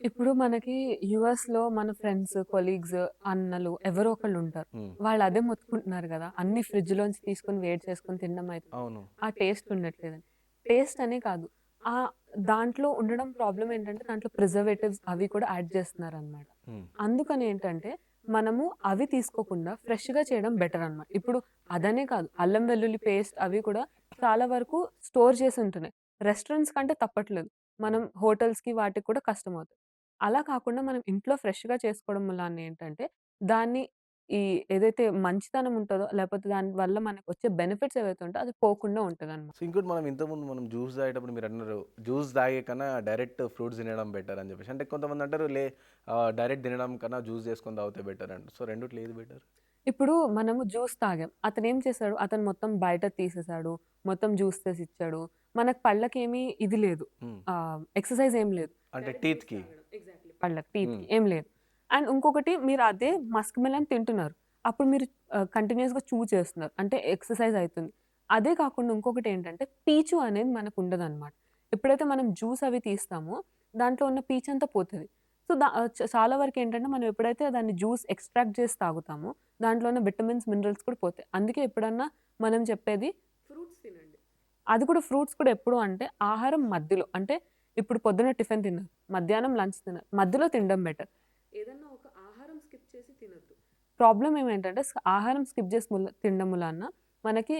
ఇప్పుడు మనకి యూఎస్‌లో మన ఫ్రెండ్స్, కొలీగ్స్, అన్నలు ఎవరో ఒకళ్ళుంటారు. హ్మ్. వాళ్ళు అదే మొత్తుకుంటున్నారు గదా! అన్నీ ఫ్రిడ్జ్‌లోంచి తీసుకొని వేడి చేసుకొని తినడం అయితుంది. అవును. ఆ టేస్ట్ ఉండట్లేదని. టేస్ట్ అనే కాదు. ఆహ్, దాంట్లో ఉండడం ప్రాబ్లమ్ ఏంటంటే దాంట్లో ప్రిజర్వేటివ్స్ అవి కూడా యాడ్ చేస్తున్నారనమాట. హ్మ్. అందుకని ఏంటంటే మనము అవి తీసుకోకుండా ఫ్రెష్‌గా చేయడం బెటర్ అనమాట. ఇప్పుడు అదనే కాదు అల్లం వెల్లుల్లి పేస్ట్ అవి కూడా చాలా వరకు స్టోర్ చేసి ఉంటున్నాయి. రెస్టారెంట్స్ కంటే తప్పట్లేదు. మనం హోటల్స్‌కి వాటికి కూడా కష్టమవుతది. అలా కాకుండా మనం ఇంట్లో ఫ్రెష్‌గా చేసుకోవడం వలన ఏంటంటే, దాన్ని ఈ ఏదైతే మంచితనం ఉంటదో, లేపోతే దాని వల్ల మనకొచ్చే బెనిఫిట్స్ ఏవైతే ఉంటాయో అది పోకుండా ఉంటదనమాట. సో, ఇంకోటి మనం ఇంతకుముందు మనం జ్యూస్ తాగేటప్పుడు మీరన్నారు, జ్యూస్ తాగే కన్నా డైరెక్ట్ ఫ్రూట్స్ తినడం బెటర్ అని చెప్పేసి. అంటే కొంతమంది అంటారు డైరెక్ట్ తినడం కన్నా జ్యూస్ చేసుకొని తాగితే బెటర్ అంట. సో, రెండిట్లో ఏది బెటర్? ఇప్పుడు మనము జ్యూస్ తాగాం. అతనేం చేశాడు, అతను మొత్తం బయట తీసేసాడు. మొత్తం జ్యూస్ తీసిచ్చాడు. మనకు పళ్ళకేమి ఇది లేదు. హ్మ్. ఎక్సర్‌సైజ్ ఏం లేదు. అంటే డైరెక్ట్ జ్యూస్ టీత్‌కి. తాగడం. ఎగ్జాక్ట్‌లీ. పళ్ళకి, టీత్‌కి హ్మ్. ఏం లేదు. అండ్ ఇంకొకటి మీరు అదే మస్క్ మిలన్ తింటున్నారు. అప్పుడు మీరు కంటిన్యూయస్‌గా చూ చేస్తున్నారు. అంటే ఎక్సర్‌సైజ్ అయితుంది. అదే కాకుండా ఇంకొకటేంటంటే పీచు అనేది మనకుండదనమాట. ఎప్పుడైతే మనం జ్యూస్ అవి తీస్తామో దాంట్లో ఉన్న పీచంతా పోతది. సో, చాలా వరకేంటంటే మనం ఎప్పుడైతే దాన్ని జ్యూస్ ఎక్స్ట్రాక్ట్ చేసి తాగుతామో దాంట్లో ఉన్న విటమిన్స్, మినరల్స్ కూడా పోతాయి. అందుకే ఎప్పుడన్నా మనం చెప్పేది ఫ్రూట్స్ తినండి. అది కూడా ఫ్రూట్స్ కూడా ఎప్పుడు అంటే ఆహారం మధ్యలో. అంటే ఇప్పుడు పొద్దున్న టిఫిన్ తిన్నారు, మధ్యాహ్నం లంచ్ తిన్నారు. మధ్యలో తినడం బెటర్. ఏదన్నా ఒక ఆహారం స్కిప్ చేసి తినొద్దు. ప్రాబ్లమ్ ఏమేంటంటే ఆహారం స్కిప్ చేసి తినడం వలన మనకి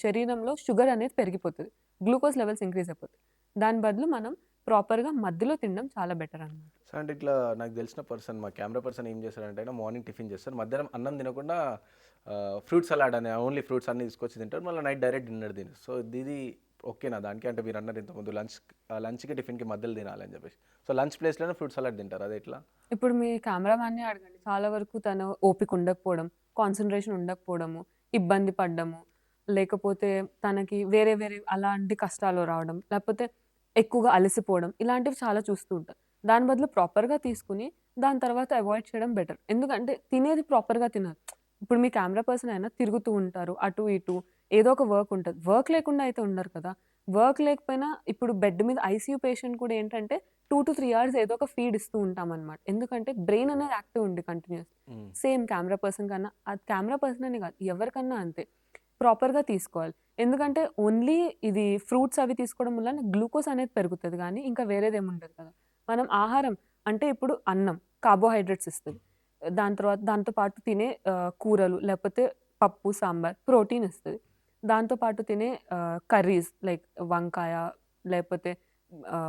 శరీరంలో షుగర్ అనేది పెరిగిపోతది. గ్లూకోజ్ లెవెల్స్ ఇంక్రీజ్ అయిపోతాయి. దాని బదులు మనం ప్రాపర్‌గా మధ్యలో తినడం చాలా బెటర్ అన్నమాట. సో, అంటే ఇట్లా నాకు తెలిసిన పర్సన్ మా కెమెరా పర్సన్ ఏం చేస్తాడంటే ఆయన మార్నింగ్ టిఫిన్ చేస్తారు. మధ్యాహ్నం అన్నం తినకుండా ఫ్రూట్ సలాడ్ అని ఓన్లీ ఫ్రూట్స్ అన్నీ తీసుకొచ్చి తింటారు. మళ్ళీ నైట్ డైరెక్ట్ డిన్నర్ తినరు. సో, ఇది ఓకేనా దానికి? అంటే మీరు అన్నారు ఇంతకుముందు లంచ్‌కి, టిఫిన్‌కి మధ్యలో తినాలని చెప్పేసి. సో, లంచ్ ప్లేస్‌లోనే ఫ్రూట్ సలాడ్ తింటారు. అది ఎట్లా? ఇప్పుడు మీ కెమెరామాన్‌నే అడగండి. చాలా వరకు తను ఓపిక ఉండకపోవడం, కాన్సంట్రేషన్ ఉండకపోవడము, ఇబ్బంది పడ్డము, లేకపోతే తనకి వేరే వేరే అలాంటి కష్టాలు రావడం, లేకపోతే ఎక్కువగా అలసిపోవడం ఇలాంటివి చాలా చూస్తూ ఉంటాం. దాని బదులు ప్రాపర్‌గా తీసుకొని దాని తర్వాత అవాయిడ్ చేయడం బెటర్. ఎందుకంటే తినేది ప్రాపర్‌గా తినాలి. ఇప్పుడు మీ కెమెరా పర్సన్ అయినా తిరుగుతూ ఉంటారు. అటు ఇటు ఏదో ఒక వర్క్ ఉంటది. వర్క్ లేకుండా అయితే ఉండరు కదా! వర్క్ లేకపోయినా ఇప్పుడు బెడ్ మీద ఐసీయూ పేషెంట్ కూడా ఏంటంటే 2-3 అవర్స్ ఏదో ఒక ఫీడ్ ఇస్తూ ఉంటామనమాట. ఎందుకంటే బ్రెయిన్ అనేది యాక్టివ్ ఉండి కంటిన్యూయస్. హ్మ్. సేమ్ కెమెరా పర్సన్ కన్నా అది కెమెరా పర్సన్ అనే కాదు ఎవరికన్నా అంతే. ప్రాపర్‌గా తీసుకోవాలి. ఎందుకంటే ఓన్లీ ఇది ఫ్రూట్స్ అవి తీసుకోవడం వల్ల గ్లూకోజ్ అనేది పెరుగుతది గానీ ఇంకా వేరేదేమి ఉండదు కదా! మనం ఆహారం అంటే ఇప్పుడు అన్నం కార్బోహైడ్రేట్స్ ఇస్తది. దాని తర్వాత దాంతో పాటు తినే కూరలు లేకపోతే పప్పు, సాంబార్ ప్రోటీన్ ఇస్తది. దాంతో పాటు తినే కర్రీస్ లైక్ వంకాయ లేకపోతే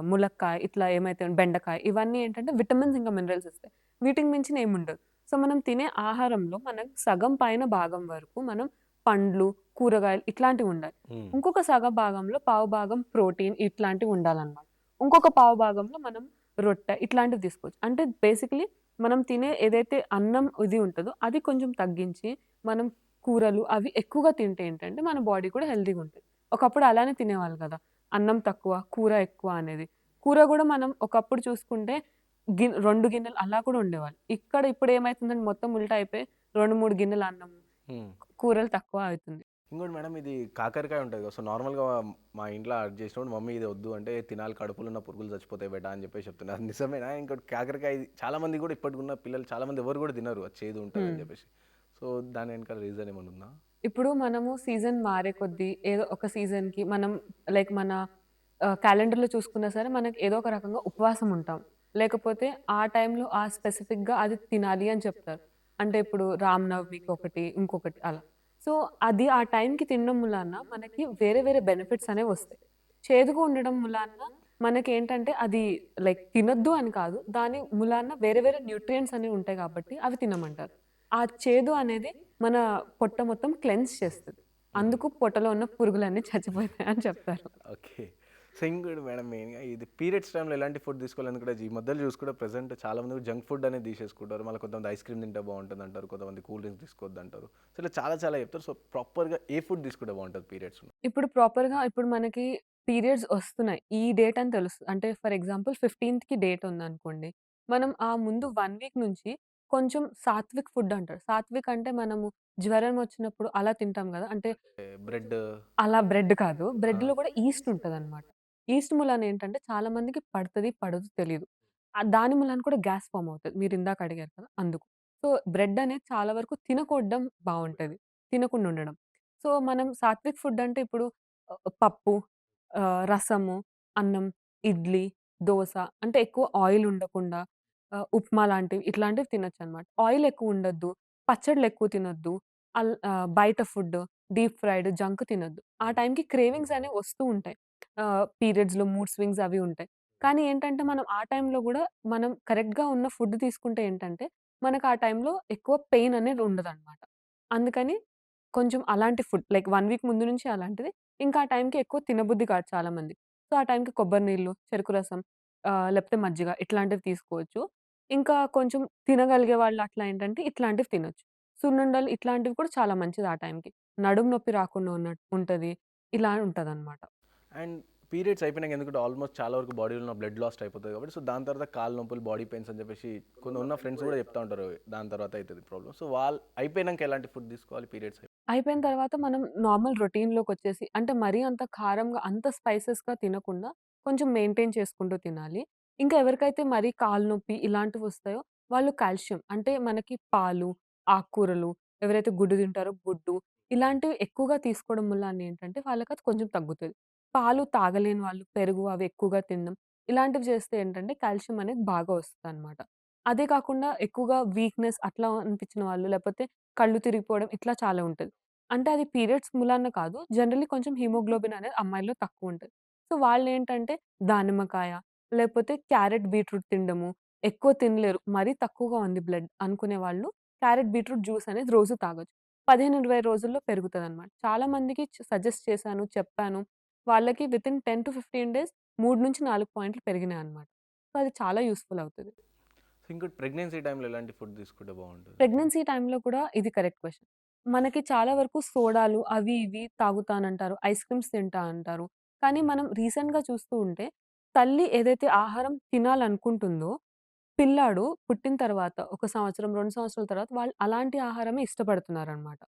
ములక్కాయ ఇట్లా ఏమైతే బెండకాయ ఇవన్నీ ఏంటంటే విటమిన్స్ ఇంకా మినరల్స్ ఇస్తాయి. వీటికి మించిన ఏముండదు. సో, మనం తినే ఆహారంలో మనం సగం పైన భాగం వరకు మనం పండ్లు, కూరగాయలు ఇట్లాంటివి ఉండాలి. హ్మ్. ఇంకొక సగ భాగంలో పావు భాగం ప్రోటీన్ ఇట్లాంటివి ఉండాలన్నమాట. ఇంకొక పావు భాగంలో మనం రొట్టె ఇట్లాంటివి తీసుకోవచ్చు. అంటే బేసికల్లీ మనం తినే ఏదైతే అన్నం ఇది ఉంటదో అది కొంచెం తగ్గించి మనం కూరలు అవి ఎక్కువగా తింటే ఏంటంటే మన బాడీ కూడా హెల్తీగా ఉంటది. ఒకప్పుడు అలానే తినేవాళ్ళు కదా! అన్నం తక్కువ, కూర ఎక్కువ అనేది. కూర గూడా మనం ఒకప్పుడు చూసుకుంటే 2 గిన్నెలు అలా కూడా ఉండేవాళ్ళు. ఇక్కడ ఇప్పుడు ఏమైతుందంటే మొత్తం ఉల్టా అయిపోయి 2, 3 గిన్నెల అన్నము, హ్మ్. కూరలు తక్కువ అయితుంది. ఇంకోటి మేడం ఇది కాకరకాయ ఉంటది కదా! సో, నార్మల్‌గా మా ఇంట్లో అది చేసినప్పుడు మమ్మీ ఇది వద్దు అంటే తినాలి కడుపులో ఉన్న పురుగులు చచ్చిపోతాయి బేటా అని చెప్పేసి చెప్తున్నారు. అది నిజమేనా? ఇంకోటి కాకరకాయ ఇది చాలా మంది కూడా ఇప్పటికున్న పిల్లలు చాలా మంది ఎవరు కూడా తినరు. అది చేదు హ్మ్. ఉంటదని చెప్పేసి. సో, దాని వెనకాల రీజన్ ఏమన్నా ఉందా? ఇప్పుడు మనము సీజన్ మారే కొద్దీ ఏదో ఒక సీజన్‌కి మనం లైక్ మన క్యాలెండర్‌లో చూసుకున్నా సరే మనకి ఏదో ఒక రకంగా ఉపవాసం ఉంటాం. లేకపోతే ఆ టైంలో ఆ స్పెసిఫిక్‌గా అది తినాలి అని చెప్తారు. అంటే ఇప్పుడు రామనవమికి ఒకటి, ఇంకొకటి అలా. సో, అది ఆ టైంకి తినడం మూలాన మనకి వేరే వేరే బెనిఫిట్స్ అనేవొస్తాయి. చేదుగా ఉండడం మూలాన మనకేంటంటే అది లైక్ తినొద్దు అని కాదు. దాని మూలాన వేరే వేరే న్యూట్రియంట్స్ అనేవి ఉంటాయి కాబట్టి అవి తినమంటారు. ఆ చేదు అనేది మన పొట్ట మొత్తం క్లెన్స్ చేస్తది. హుహు. అందుకు పొట్టలో ఉన్న పురుగులన్నీ చచ్చిపోతాయని చెప్తారు. ఓకే. సో, ఇంకోటి మేడం మెయిన్‌గా ఇది పీరియడ్స్ టైమ్‌లో ఎలాంటి ఫుడ్ తీసుకోవాలి? ఎందుకంటే ఈ మధ్యలో చూసుకుంటే ప్రెజెంట్ చాలా మంది జంక్ ఫుడ్ అనేది తీసేసుకుంటారు. మళ్ళీ కొంతమంది ఐస్ క్రీమ్ తింటే బావుంటదంటారు. కొంతమంది కూల్ డ్రింక్స్ తీసుకోవద్దంటారు. సో, ఇలా చాలా చాలా చెప్తారు. సో, ప్రాపర్‌గా ఏ ఫుడ్ తీసుకుంటే బావుంటది పీరియడ్స్‌లో? ఇప్పుడు ప్రాపర్‌గా ఇప్పుడు మనకి పీరియడ్స్ ఒస్తున్నాయి. ఈ డేట్ అని తెలుస్తది. అంటే ఫర్ ఎగ్జాంపుల్ 15థ్‌కి డేట్ ఉందనుకోండి. మనం ఆ ముందు 1 వీక్ నుంచి కొంచెం సాత్విక్ ఫుడ్ అంటారు. సాత్విక్ అంటే మనము జ్వరం వచ్చినప్పుడు అలా తింటాం గదా! అంటే కొంచెం బ్రెడ్ అలా బ్రెడ్ కాదు. ఆ! బ్రెడ్‌లో గూడా ఈస్ట్ ఉంటదనమాట. ఈస్ట్ మూలాన ఏంటంటే చాలా మందికి పడతది, పడదో తెలీదు. దాని మూలాన కూడా గ్యాస్ ఫార్మ్ అవుతది. మీరిందాక అడిగారు కదా! అందుకు. సో, బ్రెడ్ అనేది చాలా వరకు తినకూడడం బావుంటది. తినకుండా ఉండడం. సో, మనం సాత్విక్ ఫుడ్ అంటే ఇప్పుడు పప్పు, రసము, అన్నం, ఇడ్లీ, దోస అంటే ఎక్కువ ఆయిల్ ఉండకుండా ఉప్మా లాంటివి ఇట్లాంటివి తినొచ్చనమాట. ఆయిల్ ఎక్కువ ఉండొద్దు. పచ్చడ్లు ఎక్కువ తినొద్దు. బయట ఫుడ్, డీప్ ఫ్రైడ్, జంక్ తినొద్దు. ఆ టైంకి క్రేవింగ్స్ అనేవి వస్తూ ఉంటాయి. పీరియడ్స్‌లో మూడ్ స్వింగ్స్ అవి ఉంటాయి. కానీ ఏంటంటే మనం ఆ టైంలో గూడా మనం కరెక్ట్‌గా ఉన్న ఫుడ్ తీసుకుంటే ఏంటంటే మనకు ఆ టైంలో ఎక్కువ పెయిన్ అనేది ఉండదనమాట. అందుకని కొంచెం అలాంటి ఫుడ్ లైక్ 1 వీక్ ముందు నుంచి అలాంటిది. ఇంకా ఆ టైంకి ఎక్కువ తినబుద్ధి కాదు చాలా మందికి. సో, ఆ టైంకి కొబ్బరి నీళ్ళు, చెరుకు రసం లేకపోతే మజ్జిగ ఇట్లాంటివి తీసుకోవచ్చు. ఇంకా కొంచెం తినగలిగే వాళ్ళు అట్లా ఏంటంటే ఇట్లాంటివి తినొచ్చు. సున్నుండలు ఇట్లాంటివి కూడా చాలా మంచిది ఆ టైంకి. నడుము నొప్పి రాకుండా ఉంటది. ఇలా ఉంటదనమాట. అండ్ పీరియడ్స్ అయిపోయినాక ఎందుకంటే ఆల్మోస్ట్ చాలా వరకు బాడీలో ఉన్న బ్లడ్ లాస్ట్ అయిపోతది కాబట్టి సో దాని తర్వాత కాళ్ళు నొప్పులు, బాడీ పెయిన్స్ అని చెప్పేసి కొన్ని ఉన్న ఫ్రెండ్స్ కూడా చెప్తా ఉంటారు. దాని తర్వాత అయితది ప్రాబ్లమ్. సో వాళ్ళు అయిపోయినాక ఎలాంటి ఫుడ్ తీసుకోవాలి పీరియడ్స్ అయిపోయిన తర్వాత మనం నార్మల్ రొటీన్‌లోకొచ్చేసి అంటే మరీ అంత కారంగా, అంత స్పైసెస్‌గా తినకుండా కొంచెం మెయింటైన్ చేసుకుంటూ తినాలి. ఇంకా ఎవరికైతే మరీ కాళ్ళు నొప్పి ఇలాంటివొస్తాయో వాళ్ళు కాల్షియం అంటే మనకి పాలు, ఆకుకూరలు, ఎవరైతే గుడ్డు తింటారో గుడ్డు, ఇలాంటివి ఎక్కువగా తీసుకోవడం వల్ల ఏంటంటే వాళ్ళకది కొంచెం తగ్గుతది. పాలు తాగలేని వాళ్ళు పెరుగు అవి ఎక్కువగా తినడం. ఇలాంటివి చేస్తే ఏంటంటే కాల్షియం అనేది బాగా వస్తదనమాట. అదే కాకుండా ఎక్కువగా వీక్‌నెస్ అట్లా అనిపించిన వాళ్ళు లేకపోతే కళ్ళు తిరిగిపోవడం ఇట్లా చాలా ఉంటది. అంటే అది పీరియడ్స్ మూలాన కాదు. జనరల్లీ కొంచెం హిమోగ్లోబిన్ అనేది అమ్మాయిల్లో తక్కువుంటది. సో, వాళ్ళేంటంటే దానిమ్మకాయ, లేకపోతే క్యారెట్, బీట్రూట్ తినడము, ఎక్కువ తినలేరు. మరీ తక్కువగా ఉంది బ్లడ్ అనుకునే వాళ్ళు క్యారెట్, బీట్రూట్ జ్యూస్ అనేది రోజు తాగొచ్చు. 15, 20 రోజుల్లో పెరుగుతదనమాట. చాలా మందికి సజెస్ట్ చేశాను, చెప్పాను. వాళ్ళకి వితిన్ 10-15 డేస్ 3-4 పాయింట్లు పెరిగినాయనమాట. సో, అది చాలా యూజ్‌ఫుల్ అవుతది. సో, ఇంకోటి ప్రెగ్నెన్సీ టైంలో ఎలాంటి ఫుడ్ తీసుకుంటే బావుంటది? ప్రెగ్నెన్సీ టైమ్‌లో కూడా ఇది కరెక్ట్ క్వెషన్. మనకి చాలా వరకు సోడాలు అవి ఇవి తాగుతానంటారు. ఐస్ క్రీమ్స్ తింటా అంటారు. కానీ మనం రీసెంట్‌గా చూస్తూ ఉంటే తల్లి ఏదైతే ఆహారం తినాలనుకుంటుందో పిల్లాడు పుట్టిన తర్వాత ఒక సంవత్సరం, 2 సంవత్సరాల తర్వాత వాళ్ళు అలాంటి ఆహారమే ఇష్టపడుతున్నారనమాట.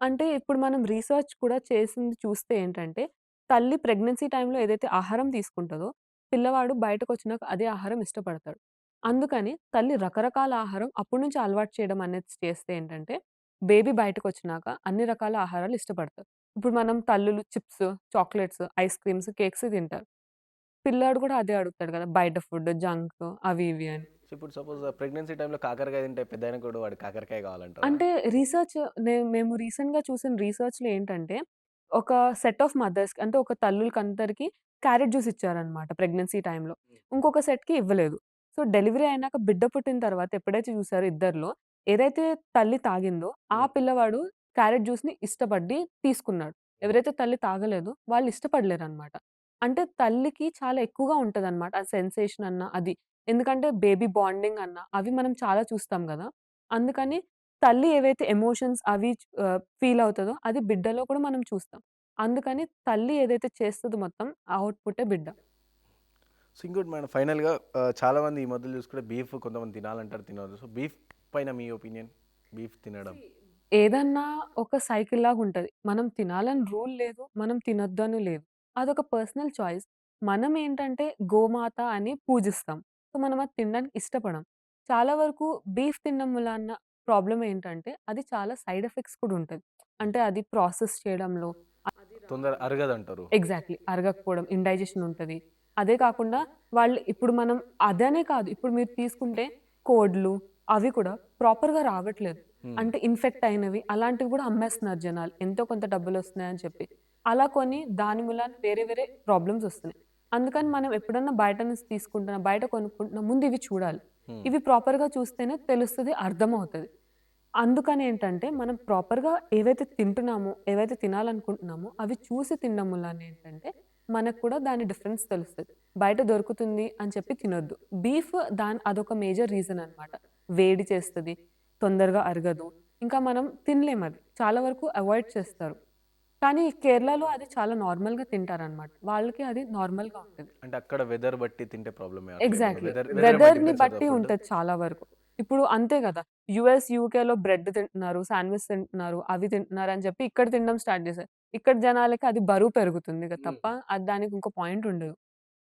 అంటే ఇప్పుడు మనం రీసెర్చ్ కూడా చేసింది చూస్తే ఏంటంటే, తల్లి ప్రెగ్నెన్సీ టైమ్‌లో ఏదైతే ఆహారం తీసుకుంటదో, పిల్లవాడు బయటకొచ్చినాక అదే ఆహారం ఇష్టపడతాడు. అందుకని తల్లి రకరకాల ఆహారం అప్పటి నుంచి అలవాటు చేయడం అనేది చేస్తే ఏంటంటే, బేబీ బయటకొచ్చినాక అన్ని రకాల ఆహారాలు ఇష్టపడతారు. ఇప్పుడు మనం తల్లులు chips, chocolates, ice creams, cakes తింటారు. పిల్లాడు కూడా అదే అడుగుతాడు కదా! బయట ఫుడ్, జంక్ అవి ఇవి అని. సో, ఇప్పుడు సపోజ్ ప్రెగ్నెన్సీ టైంలో కాకరకాయ తింటే పెద్దయినంక కూడా వాడికి కాకరకాయ కావాలంటారా? అంటే రీసెర్చ్ మేము రీసెంట్‌గా చూసిన రీసెర్చ్‌లో ఏంటంటే, ఒక సెట్ ఆఫ్ మదర్స్‌కి అంటే ఒక తల్లులకందరికి క్యారెట్ జ్యూస్ ఇచ్చారనమాట ప్రెగ్నెన్సీ టైమ్‌లో. ఇంకొక సెట్‌కి ఇవ్వలేదు. సో, డెలివరీ అయినాక బిడ్డ పుట్టిన తర్వాత ఎప్పుడైతే చూసారో ఇద్దరిలో, ఏదైతే తల్లి తాగిందో ఆ హ్మ్. పిల్లవాడు క్యారెట్ జ్యూస్‌ని ఇష్టపడి తీసుకున్నాడు. ఎవరైతే తల్లి తాగలేదో వాళ్ళు ఇష్టపడలేరనమాట. అంటే తల్లికి చాలా ఎక్కువగా ఉంటదనమాట. ఆ సెన్సేషన్ అన్నా అది. ఎందుకంటే బేబీ బాండింగ్ అన్నా అవి మనం చాలా చూస్తాం గదా! అందుకని తల్లి ఏవైతే ఎమోషన్స్ అవి ఫీల్ అవుతదో అది బిడ్డలో కూడా మనం చూస్తాం. అందుకని తల్లి ఏదైతే చేస్తదో మొత్తం ఔట్‌పుటే బిడ్డ. సో, ఇంకోటి మేడం ఫైనల్‌గా చాలామంది ఈ మధ్యలో చూసుకుంటే బీఫ్ కొంతమంది తినాలంటారు, తినరు. సో, బీఫ్ పైన మీ ఒపీనియన్? బీఫ్ తినడం. ఏదన్నా ఒక సైకిల్ లాగుంటది. మనం తినాలని రూల్ లేదు. మనం తినొద్దని లేదు. అదొక పర్సనల్ చాయిస్. మనం ఏంటంటే గోమాత అని పూజిస్తాం. సో, మనం అది తినడానికి ఇష్టపడం. చాలా వరకు బీఫ్ తినడం వలన ప్రాబ్లమ్ ఏంటంటే అది చాలా సైడ్ ఎఫెక్ట్స్ కూడా ఉంటది. అంటే అది ప్రాసెస్ చేయడంలో తొందర అరగదంటారు. ఎగ్జాక్ట్‌లీ. అరగకపోవడం, ఇండైజెషన్ ఉంటది. అదే కాకుండా వాళ్ళు ఇప్పుడు మనం అదనే కాదు. ఇప్పుడు మీరు తీసుకుంటే కోడ్లు అవి కూడా ప్రాపర్‌గా రావట్లేదు. హ్మ్. అంటే ఇన్ఫెక్ట్ అయినవి అలాంటివి కూడా అమ్మేస్తున్నారు జనాలు. ఎంతో కొంత డబ్బులొస్తున్నాయని చెప్పి. అలా కొని దాని మూలాన వేరే వేరే ప్రాబ్లమ్స్ వస్తున్నాయి. అందుకని మనం ఎప్పుడన్నా బయట నుంచి తీసుకుంటున్నా, బయట కొనుక్కుంటున్నా ముందు ఇవి చూడాలి. హ్మ్. ఇవి ప్రాపర్‌గా చూస్తేనే తెలుస్తది, అర్థమవుతది. అందుకనేంటంటే, మనం ప్రాపర్‌గా ఏవైతే తింటున్నామో, ఏవైతే తినాలనుకుంటున్నామో, అవి చూసి తినడం వల్లనేంటంటే, మనకు కూడా దాని డిఫరెన్స్ తెలుస్తది. బయట దొరుకుతుంది అని చెప్పి తినొద్దు. బీఫ్ అదొక మేజర్ రీజన్ అనమాట. వేడి చేస్తది, తొందరగా అరగదు. ఇంకా మనం తినలేమది. చాలా వరకు అవాయిడ్ చేస్తారు. కానీ కేరళలో అది చాలా నార్మల్‌గా తింటారనమాట. వాళ్ళకి అది నార్మల్‌గా ఉంటది. అంటే అక్కడ వెదర్ బట్టి తింటే ప్రాబ్లమే అట్లేమన్నా? ఎగ్జాక్ట్‌లీ. వెదర్ వెదర్‌ని డిపెండ్స్ అవుతదా బట్టి ఫుడ్? ఉంటది చాలా వరకు. ఇప్పుడు అంతే గదా! యూఎస్, యూకేలో బ్రెడ్ తింటున్నారు, శాండ్‌విచ్ తింటున్నారు, అవి తింటున్నారని చెప్పి ఇక్కడ తినడం స్టార్ట్ చేశారు. ఇక్కడ జనాలకి అది బరువు పెరుగుతుంది తప్ప అది దానికి ఇంకో పాయింట్ ఉండదు.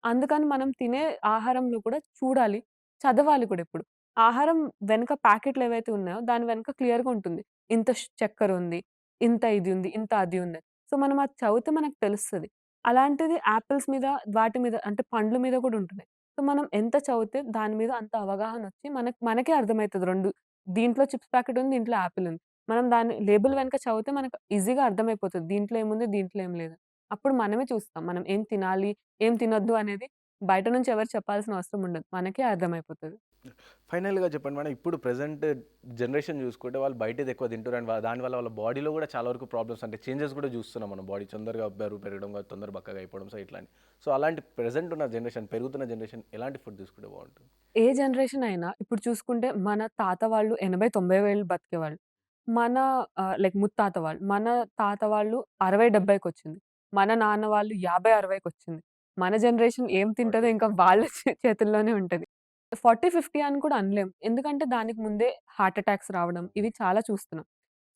అందుకని మనం తినే ఆహారంలో కూడా చూడాలి, చదవాలి కూడా ఇప్పుడు. ఆహారం వెనక ప్యాకెట్లు ఏవైతే ఉన్నాయో దాని వెనక క్లియర్‌గా ఉంటుంది. ఇంత చక్కెరుంది, ఇంత ఇది ఉంది, ఇంత అది ఉంది. సో, మనం అది చదివితే మనకు తెలుస్తది. అలాంటిది యాపిల్స్ మీద వాటి మీద అంటే పండ్ల మీద కూడా ఉంటున్నాయి. సో, మనం ఎంత చదివితే దాని మీద అంత అవగాహనొచ్చి మనకే అర్థమైతది 2 దీంట్లో చిప్స్ ప్యాకెట్ ఉంది. దీంట్లో యాపిల్ ఉంది. మనం దాన్ని లేబుల్ వెనక చదివితే మనకు ఈజీగా అర్థమైపోతది. దీంట్లో ఏముంది? దీంట్లో ఏం లేదు. అప్పుడు మనమే చూస్తాం. మనం ఏం తినాలి? ఏం తినొద్దు అనేది బయట నుంచి ఎవరు చెప్పాల్సిన అవసరం ఉండదు. మనకే అర్థమైపోతది. ఫైనల్‌గా చెప్పండి మేడం. ఇప్పుడు ప్రెజెంట్ జనరేషన్ చూసుకుంటే వాళ్ళు బయటది ఎక్కువ తింటుర్రు అండ్ దానివల్ల వాళ్ళ బాడీలో కూడా చాలా వరకు ప్రాబ్లమ్స్ అంటే చేంజెస్ కూడా చూస్తున్నాం మనం. బాడీ తొందరగా బరువు పెరగడం, తొందర బక్కగా అయిపోవడం సో ఇట్లా అని. సో అలాంటి ప్రెజెంట్ ఉన్న జనరేషన్, పెరుగుతున్న జనరేషన్ ఎలాంటి ఫుడ్ తీసుకుంటే బావుంటుంది? ఏ జనరేషన్ అయినా ఇప్పుడు చూసుకుంటే మన తాత వాళ్ళు 80, 90 ఏళ్ళు బతికేవాళ్ళు. మన లైక్ ముత్తాత వాళ్ళు. మన తాత వాళ్ళు 60, 70కొచ్చింది. మన నాన్న వాళ్ళు 50, 60కొచ్చింది. మన జనరేషన్ ఏం తింటదో 40, ఇంకా వాళ్ళ చేతుల్లోనే ఉంటది. 40, 50 అని కూడా అనలేం. ఎందుకంటే దానికి ముందే హార్ట్ అటాక్స్ రావడం ఇవి చాలా చూస్తున్నాం.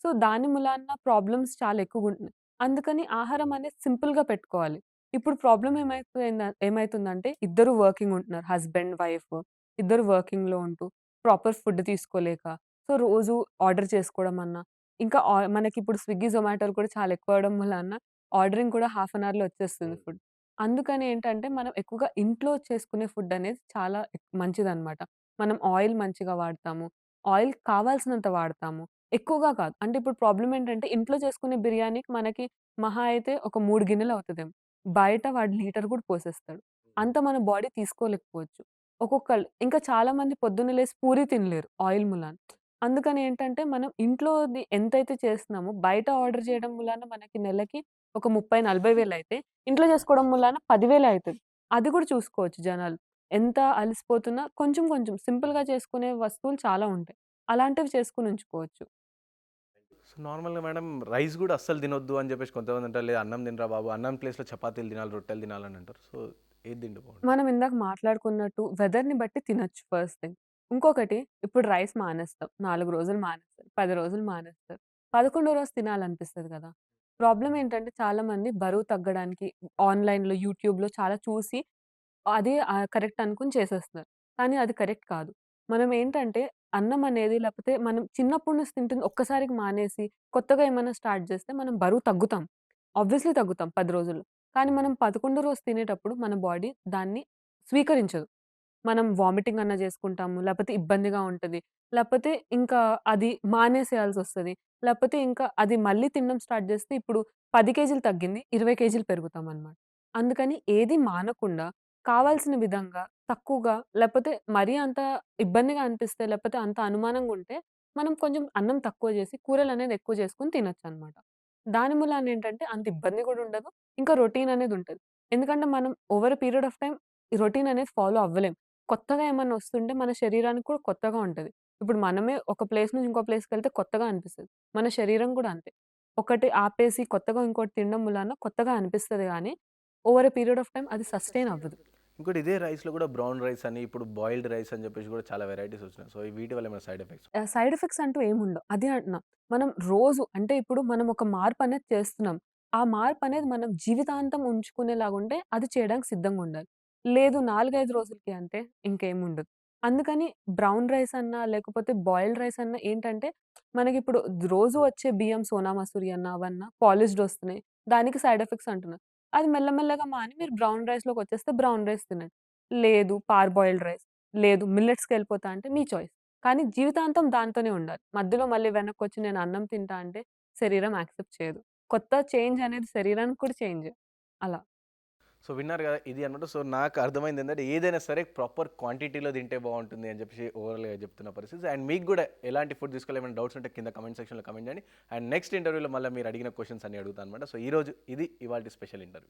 సో, దాని మూలాన ప్రాబ్లమ్స్ చాలా ఎక్కువగుంటున్నాయి. అందుకని ఆహారం అనేది సింపుల్‌గా పెట్టుకోవాలి. ఇప్పుడు ప్రాబ్లమ్ ఏమైతుందంటే ఇద్దరు వర్కింగ్ ఉంటున్నారు. Husband, wife. ఇద్దరు వర్కింగ్‌లో ఉంటూ, ప్రాపర్ ఫుడ్ తీసుకోలేక, సో, రోజు ఆర్డర్ చేసుకోవడం అన్నా, ఇంకా మనకిప్పుడు స్విగ్గీ, జొమాటోలు కూడా చాలా ఎక్కువవ్వడం వలన ఆర్డరింగ్ కూడా హాఫ్ అన్ అవర్‌లో వచ్చేస్తుంది హ్మ్. ఫుడ్. అందుకని ఏంటంటే, మనం ఎక్కువగా ఇంట్లో చేసుకునే ఫుడ్ అనేది చాలా మంచిదనమాట. మనం ఆయిల్ మంచిగా వాడతాము. ఆయిల్ కావాల్సినంత వాడతాము. ఎక్కువగా కాదు. అంటే ఇప్పుడు ప్రాబ్లమ్ ఏంటంటే, ఇంట్లో చేసుకునే బిర్యానీకి మనకి మహా అయితే ఒక 3 గిన్నెలవుతదేమో. బయట వాడు లీటర్ కూడా పోసేస్తాడు. అంత మన బాడీ తీసుకోలేకపోవచ్చు. ఒక్కొక్కళ్ళు ఇంకా చాలా మంది పొద్దున్నే లేసి పూరి తినలేరు ఆయిల్ మూలాన. అందుకని ఏంటంటే, మనం ఇంట్లోది ఎంతైతే చేస్తున్నామో, బయట ఆర్డర్ చేయడం మూలాన మనకి నెలకి ఒక 30, 40 వేలయితే, ఇంట్లో చేసుకోవడం మూలాన 10,000 అయితది. అది కూడా చూసుకోవచ్చు జనాలు. ఎంత అలసిపోతున్నా కొంచెం కొంచెం సింపుల్‌గా చేసుకునే వస్తువులు చాలా ఉంటాయి. అలాంటివి చేసుకొని ఉంచుకోవచ్చు. సో నార్మల్‌గా మేడం రైస్ గూడా అస్సలు తినొద్దు అని జెప్పేసి కొంతమంది అంటారు. లేదా అన్నం తినరా బాబు, అన్నం ప్లేస్‌లో చపాతీలు తినాలి, రొట్టెలు తినాలని అంటారు. సో ఏది తింటే బావుంటది? మనం ఇందాక మాట్లాడుకున్నట్టు వెదర్‌ని బట్టి తినొచ్చు ఫస్ట్ థింగ్. ఇంకొకటి ఇప్పుడు రైస్ మానేస్తాం. 4 రోజులు మానేస్తారు. 10 రోజులు మానేస్తారు. 11 రోజు తినాలనిపిస్తది కదా! ప్రాబ్లమ్ ఏంటంటే చాలామంది బరువు తగ్గడానికి ఆన్‌లైన్‌లో, యూట్యూబ్‌లో చాలా చూసి అదే కరెక్ట్ అనుకుని చేసేస్తున్నారు. కానీ అది కరెక్ట్ కాదు. మనం ఏంటంటే అన్నం అనేది లేకపోతే మనం చిన్నప్పటి నుంచి తింటుంది ఒక్కసారికి మానేసి కొత్తగా ఏమన్నా స్టార్ట్ చేస్తే మనం బరువు తగ్గుతాం. ఆబ్వియస్‌లీ తగ్గుతాం 10 రోజుల్లో. కానీ మనం 11 రోజు తినేటప్పుడు మన బాడీ దాన్ని స్వీకరించదు. మనం వామిటింగ్ అన్నా చేసుకుంటాము. లేపోతే ఇబ్బందిగా ఉంటది. లేపోతే ఇంకా అది మానేసేయాల్సొస్తది. లేపోతే ఇంకా అది మళ్ళీ తినడం స్టార్ట్ చేస్తే ఇప్పుడు 10 కేజీలు తగ్గింది. 20 కేజీలు పెరుగుతామనమాట. అందుకని ఏది మానకుండా కావాల్సిన విధంగా తక్కువగా లేపోతే మరీ అంత ఇబ్బందిగా అనిపిస్తే లేపోతే అంత అనుమానంగుంటే మనం కొంచెం అన్నం తక్కువ చేసి కూరలనేది ఎక్కువ చేసుకొని తినొచ్చనమాట. దాని మూలాన ఏంటంటే అంత ఇబ్బంది గూడా ఉండదు. ఇంకా రొటీన్ అనేది ఉంటది. ఎందుకంటే మనం over a period of time ఈ రొటీన్ అనేది ఫాలో అవ్వలేం. కొత్తగా ఏమన్నా వస్తుంటే మన శరీరానికి కూడా కొత్తగా ఉంటది. ఇప్పుడు మనమే ఒక ప్లేస్ నుంచి ఇంకో ప్లేస్‌కెళ్తే కొత్తగా అనిపిస్తది. మన శరీరం కూడా అంతే. ఒకటి ఆపేసి కొత్తగా ఇంకోటి తినడం మూలాన కొత్తగా అనిపిస్తది గానీ, over a period of time అది సస్టైన్ అవ్వదు. ఇంకోటి ఇదే రైస్‌లో గూడా బ్రౌన్ రైస్ అని, ఇప్పుడు బాయిల్డ్ రైస్ అని జెప్పేసి గూడా చాలా వెరైటీస్ వచ్చినాయి. సో వీటి వల్ల ఏమైనా సైడ్ ఎఫెక్ట్స్? సైడ్ ఎఫెక్ట్స్ అంటూ ఏముండవు. అదే అంటున్నా. మనం రోజు అంటే ఇప్పుడు మనం ఒక మార్పనేది చేస్తున్నాం. ఆ మార్పనేది మనం జీవితాంతం ఉంచుకునేలాగుంటే అది చేయడానికి సిద్ధంగుండాలి. లేదు 4, 5 రోజులకి అంటే ఇంకేముండదు. అందుకని బ్రౌన్ రైస్ అన్నా, లేకపోతే బాయిల్డ్ రైస్ అన్నా ఏంటంటే మనకిప్పుడు రోజు వచ్చే బియ్యం సోనా మసూరి అన్నా, అవన్నా పాలిష్డ్ ఒస్తున్నాయి. దానికి సైడ్ ఎఫెక్ట్స్ అంటున్నారు. అది మెల్లమెల్లగా మాని మీరు బ్రౌన్ రైస్‌లోకొచ్చేస్తే బ్రౌన్ రైస్ తినండి. లేదు పార్బాయిల్డ్ రైస్, లేదు మిల్లెట్స్‌కెళ్ళిపోతా అంటే మీ చాయిస్. కానీ జీవితాంతం దాంతోనే ఉండాలి. మధ్యలో మళ్ళీ వెనక్కొచ్చి నేను అన్నం తింటా అంటే శరీరం యాక్సెప్ట్ చేయదు. కొత్త చేంజ్ అనేది శరీరానికి కూడా చేంజ్. అలా. సో విన్నారు గదా! ఇది అన్నమాట. సో నాకు అర్థమైందేంటంటే ఏదైనా సరే ప్రాపర్ క్వాంటిటీలో తింటే బావుంటుంది అని జెప్పేసి ఓవరాల్‌గా చెప్తున్న పరిస్థితి. అండ్ మీకు గూడా ఎలాంటి ఫుడ్ తీసుకోవాలి ఏమైనా డౌట్స్ ఉంటే కింద కామెంట్ సెక్షన్‌లో కామెంట్ చేయండి. అండ్ నెక్స్ట్ ఇంటర్వ్యూలో మళ్ళీ మీరు అడిగిన క్వెషన్స్ అన్ని అడుగుతానన్నమాట. సో ఈరోజు ఇది ఇవాల్టి స్పెషల్ ఇంటర్వ్యూ.